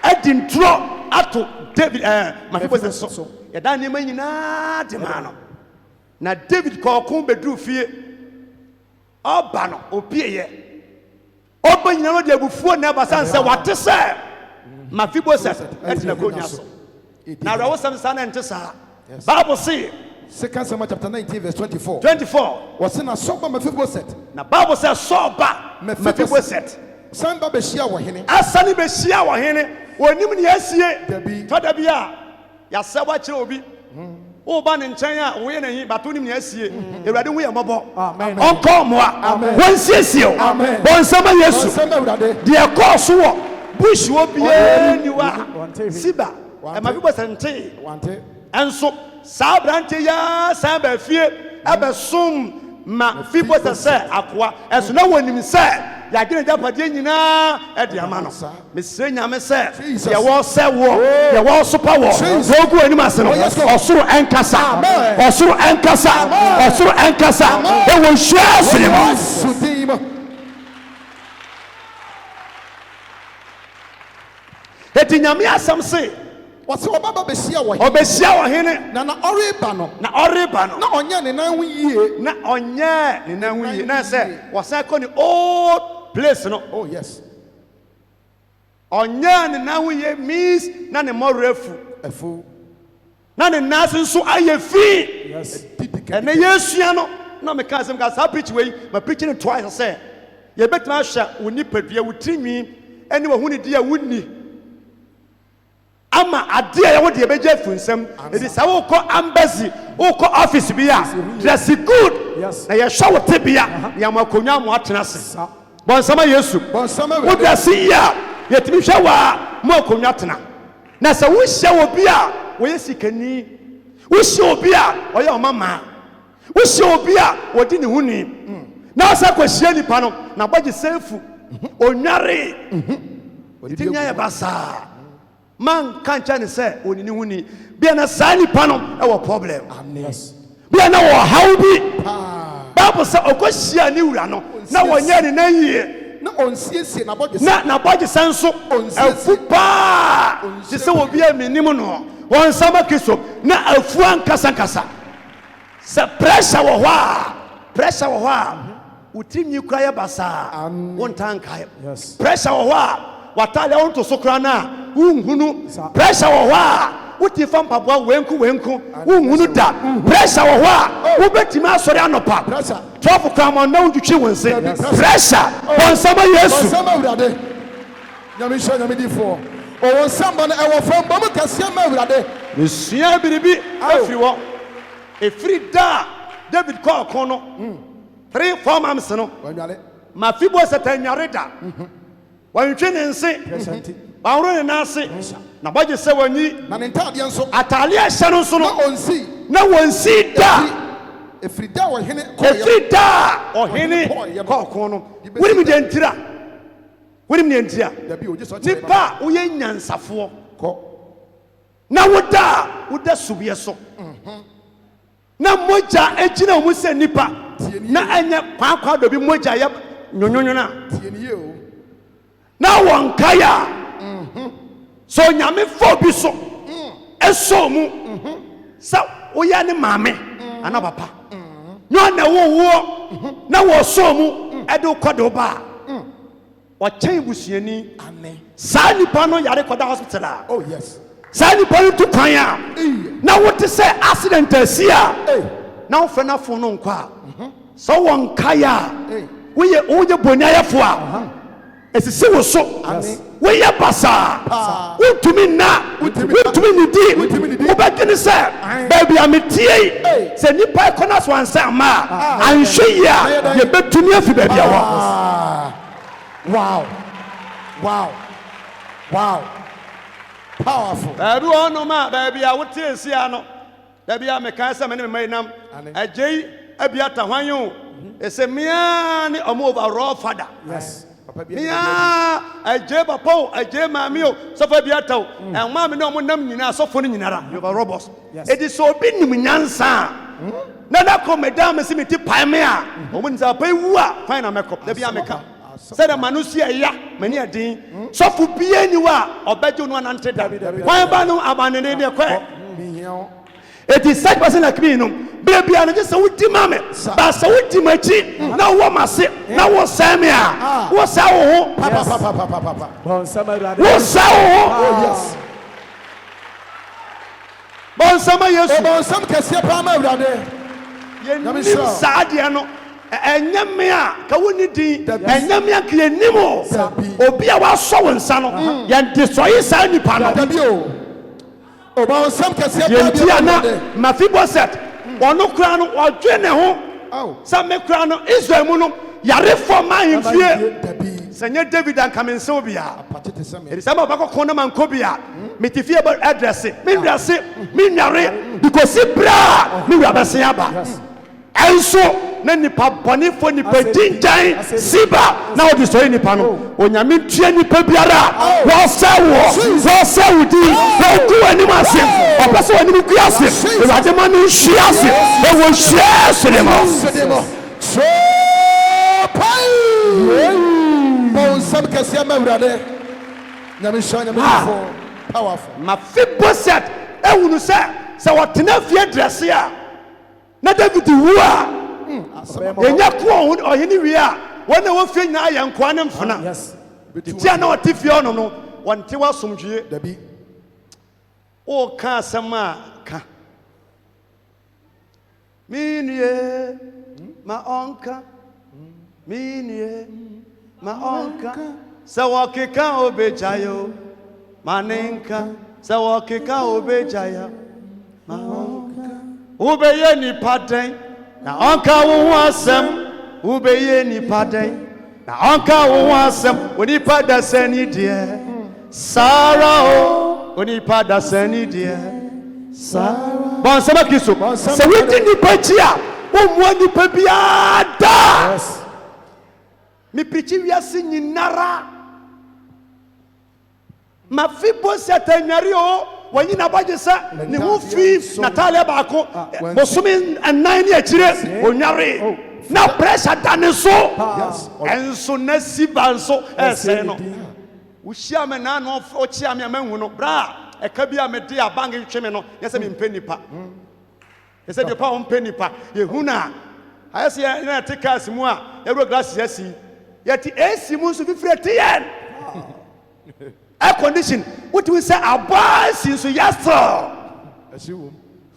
ɛdi ntoro ato David Mephibosheth so yɛda nneɛma nyinaa de ma no na David kɔɔko bɛduru fie ɔba no opieyɛ open nyina no de abufuo na ba san say wate say Mephibosheth etina konya so na rawo sam sa na ente sa Bible say 2 Samuel chapter 19 verse 24 was in a soba Mephibosheth na Bible say soba Mephibosheth Samba beshia wo hene asani beshia wo hene onim ne asie toda bia ya sewa kire obi o ba ne nchen a wo ye na hi bato nim ne asie ewrade wo ye mobo onko moa won siesie o bon sama Yesu de ko so wo bush wo bia ni wa siba e ma bibo sente enso sa brante ya sa ba fie abesom ma fibo se akoa enso na wonim se ya gene japade nyina e de ama no mesre nyame se ye wo se wo ye wo so pa wo ogu anim ase no osoro enkasa e wo hwa asere mo eti nyame asam se wase obaba besia wo hene na oriba no na onye ne nan hu yie na se wase ko ni old place no. Oh yes. Onye ne nan hu yie means na ne morefu efu na ne nas nso aye fi. Yes. Ene Yesu no na me ka sem ka sa preach we ma preaching twice say ye betima hwa woni padua wutinwi ene wo hu ne dia wonni ama ade a wo de beje funsam it is how ko embassy ko office bia dress good na ye hwa wo tebia ya makonwa mo atena se bon sama Yesu wo dress ya ye timi hwa wa mo akonwa atena na se wo hye wo bia wo ye sikani wo hye wo bia wo ye o mama wo hye wo bia wo di ne huni na sa ko hye nipa no na boje sefu onware tinya ye basa man kancha ne say onini huni bia na sani pano e wo problem yes bia na wo hawbi Bible say okohia ni wura no na wonye ne na yie na onsiesie na boje na boje senso afu pa se se wo bia minim no won sama kiso na afu ankasa se pressure wo ho a utimi kura ya basa won tanka pressure wo ho a watale on to sokra na unhunu pressure wo ho a uti fam pabwa wenku unhunu da pressure wo ho a ubetima asori anopa traffic kwama na undutwe wonse pressure on sama Yesu sama urade nyame hye nyame difo o won samba na e wo fam bom kase ma urade esua biribi afiri wo efiri da David call no 3-4 months no Mephibosheth anware da wantwe ne nse bawro ne nase na baje se wanyi na ne ntade nso atale a hye no nso no na wonsi da efrida wo hene ohene kokon no wurim de ntira nipa uye nyansafo na woda subiye so na moja ejina mu se nipa na anya kwakwa do bi moja ya nyonyonyo na na wonkaya so nyame fo bi so eso mu sa oya ne mame ana papa nyo na wo na wo so mu edo kodo ba o chen busuani amen sa nipa no yare koda hospital oh yes sa nipa no tu kwan a na wote se accident asia na wo fena fo no nkwa so wonkaya woye bonyayefo a esisi wo so woye basa utumi ni di ubekini se baby ametie se nipa konas wansa ama anhweya ye betumi afi baby awo wow powerful baby ono ma baby a wote esia no baby a meka se me me nam agei abiata hwanyo ese mia ni omo overall father yes ya aje papo aje mamio sofa biata o enma me no mo nam nyina sofo ni nyinara you are robots it is so bi nim nyansa na ko madam se meti paime a omo nza pa wu a fine na makeup da bia meka said the manusi ya mani adin sofo bia ni wa obeje no anante da kwan ba no abanene ne kwa it is such person like me no Baby, and just a woody mammy, but so woody my cheek. Now, what must it? Now, what's Samia? What's our Papa. what's our Yes. Bon, some years About some Cassia Palmer, brother. Sadiano. And Yamia, Kawunidi, and Yamia Kianimo, Obia was so and son, Yan destroy Sani Panabio. About some Cassia Yantiana, Mafiboset, or no crown or General. Oh, Some make crown Israel Muno, Yarefoma in fear. Senor David and Kaminsobia. It is some of Konam and Kobia. Mitifia address it, Minare, because he bra, Mirabasiaba. And so, Nanipa Bonifo Nipa Dinjai, Siba, now destroy Nipano. When you meet Jenny Pebiara, Wasawo, Wasawudi, Waku and Nimasim, or Paso and Nikiasim, the Rajaman Shiasim, they will share cinema. so pay. Bon, some Cassia, brother. Namishan, powerful. My people said, I will say, so what Tenafia dress here. Not David Wua. Yakuan or anywhere. When they were feeling I am Quanum Fana. Yes. Tiano Tifiano, one Tiwa Sumji, The B. oh, Kasama. Minie, my uncle. Minie, my uncle. Sawakika obejayo. Manenka. Sawakika obejayo. My uncle. Ubeye ni paten. Na anka wo asem. Ubeye ni paten. Na anka wo asem. Oni pada sani die. Sara o. Oni pada sani die. Sara. Bon sama kiso. Se witi ni pachia. O mo ni pebiada. Yes. Mi prichi wiase nyinara. Ma fibo setanwari o. When you nabaje sa ni hu fi Natalia baako bosumi anan ni akire onyare na pressure dane so enso na siba nso ese no wo hia me na no o chia me amanhu no bra e ka bia me de abange hwe me no yese me mpa nipa yese de pa o mpa nipa ye hu na ayese na tikas mu a ero glass yesi yeti esi mu so fifrete yen air condition. What do we say? Our boys since yesterday.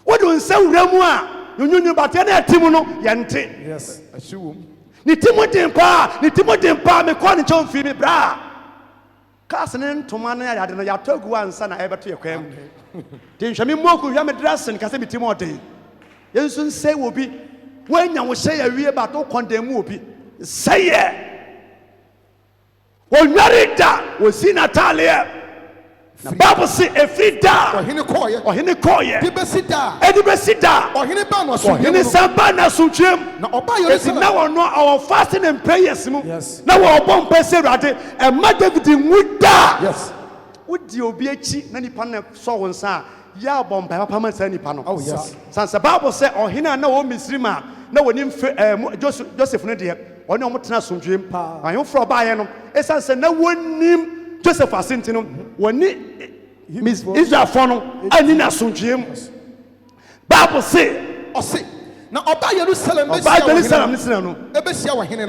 What do we say? Uramua. You but any timono yante. Yes. Assume. Ni timodimpa. Me kwani chon fi me bra. Kasene ntomane ya de no ya togu ansa na ebeto yekwam. Tin hwame moku hwa me dressing kase me timoden. Yensu nse wo bi. Wanya wo hye ya wie ba to condemn obi. Say Onarida was in Natalia. The Bible says Efrida. Or Hinicoya. Or Hinicoya. Dibesida. Edibesida. Or Hiniban or Hinisabana Sujim. Now, Obayo is now or not our fasting and prayers. Yes. Now our bomb person and Mother Muda. Yes. Would you be a cheat? Nani Pana saw one son. Ya bomb by Pama Sani Pano. Oh, yes. Since the Bible said, or Hina no Miss Rima. No one in Joseph Nadia. Or no more Sujim. I am for Bayano. As I said, no one named Joseph Asintino. When Miss Israel Fono, I need a Sujim. Bible say, or say, now Oba Jerusalem, Jerusalem, Ebesia or Hina,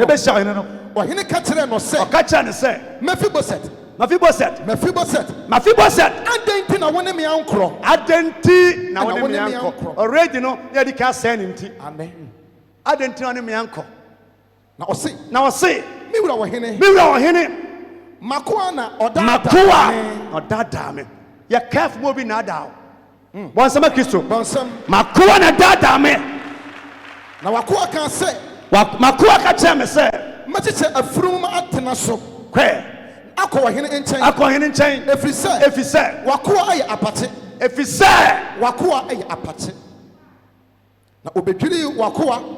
or Hina Catherine or say, catch and say, Mephiboset, and then I want me uncle. Adenti, now one uncle. Already no, yeah, the cast sending tea. Amen. Adenti on me uncle. Now see, me with our henny. Makuana or Makua or Dadame. Ya calf moving now. Once a Makisto. Makua and Dadame. Now Makua can say, what Makua can say, much is a frum at Tenaso. Where? Aqua in chain. If he said, Wakua a apate. If he said, Wakua a apate. Now Obekiri Wakua.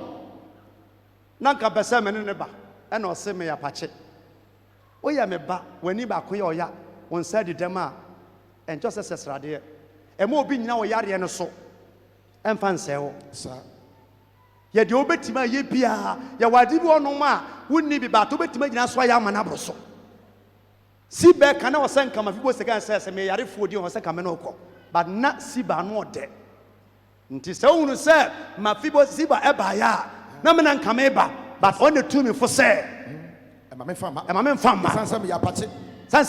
Nanka Besseman in the back, and or send me a patchet. Oh, yeah, me back when you back or ya, one said the dema, and just as a radia. And more being now a yard and a so. And fancy, sir. Yet the obetima ye pia, ya wadibu no ma, wouldn't be back to betima, that's why I'm an abroso. See back, and I was saying, come if you was against us, and may I refer you on a second, but not see by more dead. nti sɛ wohunu sɛ Mephibosheth Ziba ɛbaeɛ a na me na nka meba but ɔne tumi fo sɛ ɛma me fama san sɛ me yapakye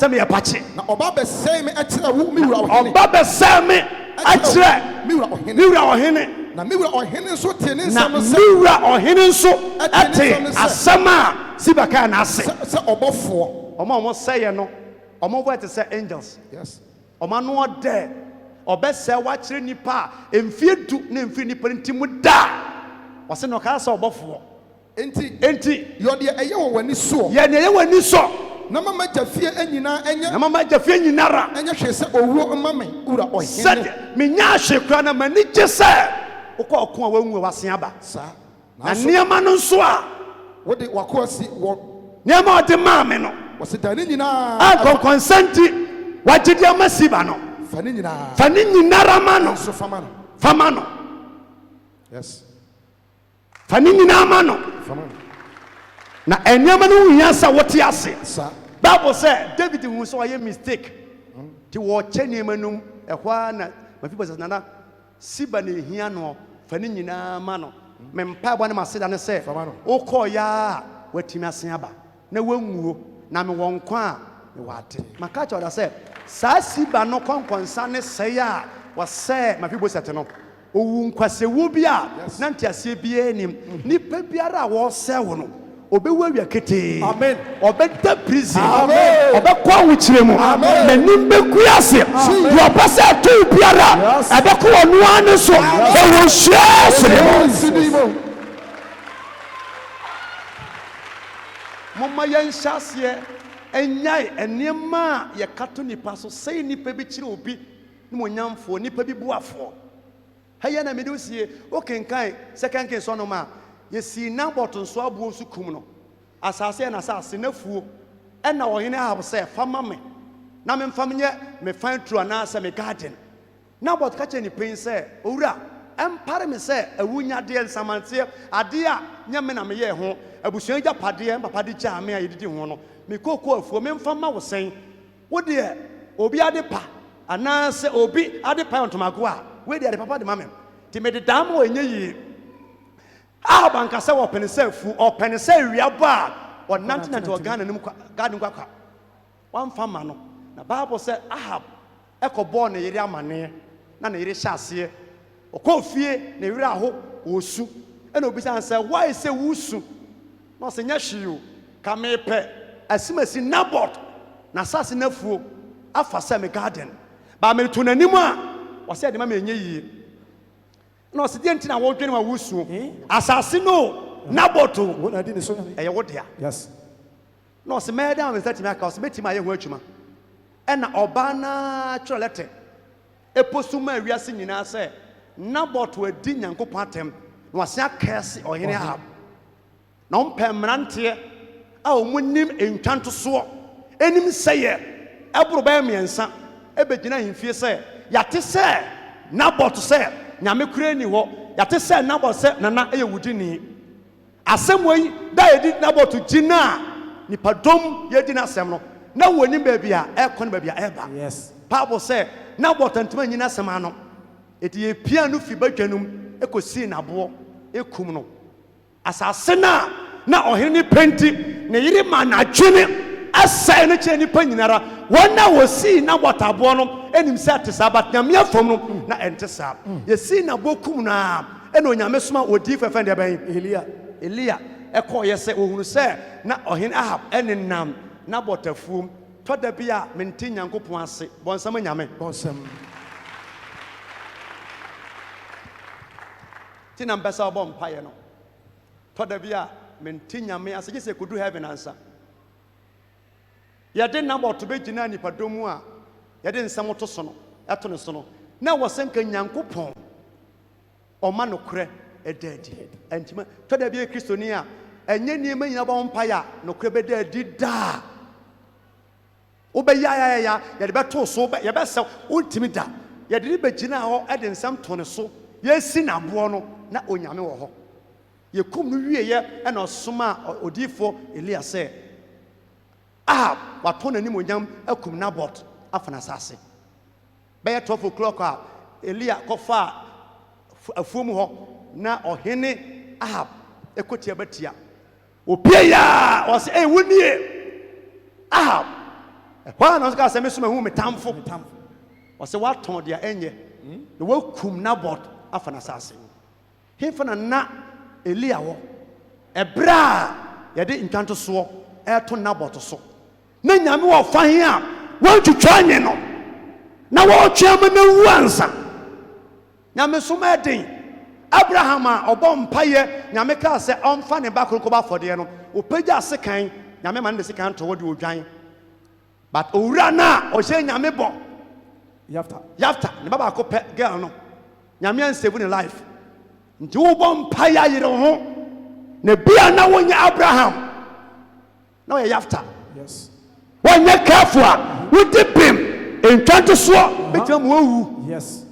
meyɛ pakye na ɔba bɛsɛe me ɛkyerɛ wo me wura ɔhene ɔba bɛsɛe me akyerɛ me wura ɔhene me wura ɔhene na me wura ɔhene nso te ne na nsɛm me sɛ wura ɔhene nso ɛte asɛm a Ziba kaa n'ase sɛ ɔbɔfoɔ ɔmo a ɔmo sɛeɛ no ɔmo voice te sɛ angels yes ɔmo ano ɔdɛ ɔbɛsɛe wakyerɛ nipa a mfie du na mfiri nipa no nti mu da ɔsɛ na ɔkaa sɛ ɔbɔfoɔ enti yɔdeɛ ɛyɛ wɔ w'ani soɔ yɛ nea ɛyɛ w'ani sɔ na mama gya fie nyinaa ɛnyɛ na mama gya fie nyinara ɛnyɛ hwee sɛ owuo mma me wura ɔhene sɛdeɛ menya ahwe kora na m'ani gye sɛ wokɔ ɔko a wawu a wase aba saa na nneɛma no nso a wode wakoa si wɔ nneɛma a ɔde maa me no wɔse da ne nyinaa a nkɔnkɔnsa nti wagye de ama Ziba no fa ne nyinaa fa ne nyinara ma no nso fama no fama no yes fa ne nyinaa ma no fama no na nneɛma no wohia sɛ wote ase saa Bible sɛ David hu sɛ ɔyɛ mistake nti wɔkyɛ nneɛma nom ɛhɔ a na Mephibosheth nana Ziba na ehia no fa ne nyinaa ma no me mpaebɔ ne maseda ne sɛ wokɔɔyɛ a watumi ase aba na wanwuo na mewɔ nkwa a mewɔ ate maka kyerɛ ɔda sɛ saa Ziba no kɔnkɔnsa ne sɛe a wɔsɛe Mephibosheth no owu nkwasɛwu bi a na nteaseɛ biara nim nipa biara a wɔsɛe wo no obɛwu awia ketee amen ɔbɛda prison amen ɔbɛkɔ awokyerɛ mu n'anim bɛgu ase deɛ ɔpɛ sɛ ɛtoo biara ɛbɛkɔ wɔ noa ne so ɛwɔ hyia sene mu momma yɛnhyɛ aseɛ ɛnyae nneɛma a yɛkato nipa so sɛi nipa bi kyerɛ obi ne monyamfoɔ nipa bi boafoɔ ɛyɛ na mede wo sie wokenkan 2 Kings ɔnom a yɛsii Nabot nso aboɔ nso kum no asase na asase nafuo ɛna ɔhene Ahab sɛ fama me na memfa menyɛ me fan turu anaasɛ me garden Nabot ka kyerɛ ne pɛn sɛ owura ɛmpare me sɛ awunyadeɛ nsamanteɛ adeɛ a nyɛ me na meyɛɛ ho abusua gyapadeɛ mpapa de gyaa me a yɛdidi ho no mekɔkɔ afuo memfa ma wo sɛn wodeɛ obi ade pa anaasɛ obi ade pa ntomago a wodeɛ ade papa de ma me nti mede daa ma ɛnyɛ yie Ahab ankasa wɔpɛne sɛ afu ɔpɛne sɛ wiabɔ a ɔnantenante wɔ Ghana nkwa wamfa ma no na Bible sɛ Ahab ɛkɔbɔɔ ne yere amanneɛ na ne yere hyɛ aseɛ ɔkɔɔ fie ne yere aho wɔsu ɛna obisa sɛ why sɛ wusu na ɔsɛ nyɛ hwee o ka mepɛ asimasi Nabot na asase nafuo afa sɛ me garden ba meto n'anim a ɔsɛ de ma me ɛnyɛ yie na ɔsɛ deɛ nti na wɔdwene ma wusuo asase no Nabot ɛyɛ wo dea yes na ɔsɛ mɛyɛ dɛ a mesɛ tumi aka ɔsɛ mɛtumi ayɛ ho adwuma ɛna ɔbaa naa twerɛ lɛtɛ ɛposu ma awiase nyinaa sɛ Nabot wadi Nyankopɔn atɛm na wase akɛse ɔhene Ahab na ɔmpɛ mmeranteɛ a ɔmo nim ntwantosoɔ ɛnim sɛyɛ ɛboro bɛyɛ mmiɛnsa ɛbɛgyina ahemfie sɛ yɛate sɛ Nabot sɛ nyame kura ni hɔ yɛate sɛ Nabot sɛ nana ɛyɛ wudini asɛm wɔ yi da yɛdi Nabot gyina a nipadɔm yɛdi n'asɛm no na wɔnim baabi a ɛkɔ no baabi a ɛba yes Bible sɛ Nabot ntoma nyina asɛm ano ɛti yɛpia no fi badwa nom ɛkɔsii n'aboɔ ɛkum no asase no na ɔhene ne pɛnti ne yere ma n'adwene asɛe no kyerɛ nnipa nyinara wɔn a wɔsii Nabot aboɔ no ɛnim sɛ ɛte saa but nyame afam no na ɛnte saa yɛsii n'aboɔ kum no a ɛna onyame soma ɔdii fɛfɛ deɛ bɛn Elia ɛkɔɔyɛ sɛ ɔhunu sɛ na ɔhene Ahab ɛnenam Nabot afuom tɔda bi a mente Nyankopɔn ase bɔnsɛm nyame bɔnsɛm ti na mpɛ sɛ ɔbɔ mpaeɛ no tɔda bi a mente nyame ase gye sɛ kɔdu heaven ansa yɛde Nabot bɛgyina nipadɔm mu a yɛde nsɛm to so no ɛto ne so no na wɔ sɛ nka Nyankopɔn ɔma nokorɛ ɛda adi ɛntima tɔda bi yɛ kristoni a ɛnyɛ nneɛma nyina bɔ mpaeɛ a nokorɛ bɛda adi daa wobɛyayaya yɛde bɛtoo so yɛbɛsɛ wontimi da yɛde ne bɛgyina hɔ ɛde nsɛm to ne so yɛsi n'aboɔ no na onyame wɔ hɔ yɛkum no wieyɛ ɛna ɔsoma a odiyifoɔ Elia sɛ Ahab wato n'anim onyam akum Nabot afa n'asase bɛyɛ 12 o'clock a Elia kɔfa afuom ho na ɔhene Ahab ekotia batia opie ya ɔse wonie Ahab ɛhɔ na ɔsɛ asɛm so ma hu metamfo ɔse waton dia enye na wakum Nabot afa na sase hemfa na Elia wo ebra yɛde ntwanto so ɛto Nabot so na nyame wɔ fa he a wɔntwitwa nye no na wɔtwe ama na wu ansa nyame so ma den Abraham a ɔbɔ mpaye nyame ka sɛ ɔmfa ne ba kronkɔ ba fɔde no opagya sekan nyame ma ne sekan to wode odwan but owura na ɔhyɛ nyame bɔ Yafta ne baba ko pɛ girl no nyame an save ne life nti wo bɔ mpaye ayere ho na bia na wonya Abraham na yɛ Yafta yes wonya careful a wodi bim entwanto so betima mo wu yes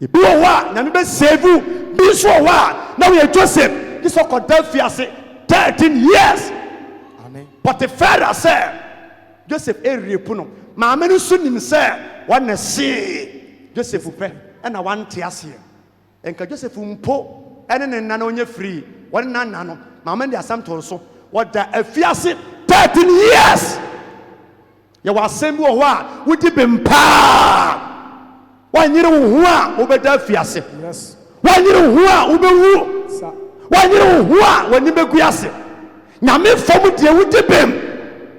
ibi wo wa nyame be save bi so wa na we Joseph this okoda fiase 13 years amen Potiphar say Joseph repu no maame no so nim say wana see Joseph pe na wante ase enka Joseph mpo ene ne nana onye free wana nana no maame de asam to so wada afiase 13 years ya wasem wo ho a wodi bempa wanyere wo ho a obeda afiase yes wanyere wo ho a obewu wanyere wo ho a wani begu ase nyame fom de wodi bem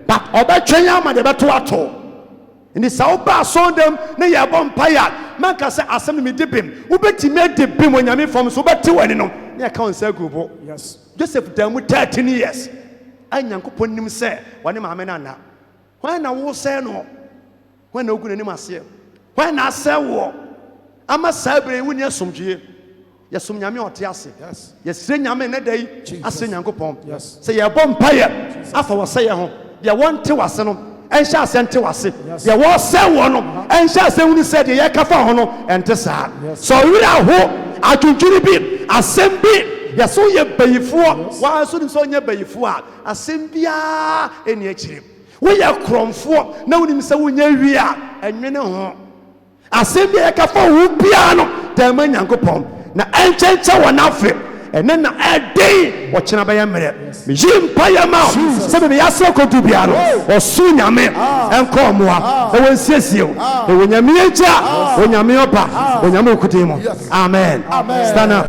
but obetwen ama de beto ato ni sa oba sondem ne ye bom paya man ka se asem me de bem wobeti me de bem nyame fom so obeti wani no ne ka on sa gubo yes Joseph damu 13 years anyankopon nim se wani maame na na when na wo se no when na ogu nanim ase when na se wo ama sabre wuni asomdwie yesum nyame ote ase yes yesire nyame ne dai ase nyankopon yes se ye bom paye afa wo se ye ho de wonte wase no enhya ase nte wase de wo se wo no enhya ase wuni se de ye kafa ho no ente saa so wira ho atwuntwiri bi asem bi yeso ye bayifuo wa so ni so nye bayifuo a asem bia eni akire wo ye kromfo na wuni se wonya wi a enwene ho asem bia ye kafa wo bia no de ma nyankopon na enchenche wona afi ene na edin wo kina ba ye mere me yimpa ye ma se be ya se ko dubia no osu nyame enko moa e won siesie o e wonyame eja wonyame oba wonyame okudimo amen stand up.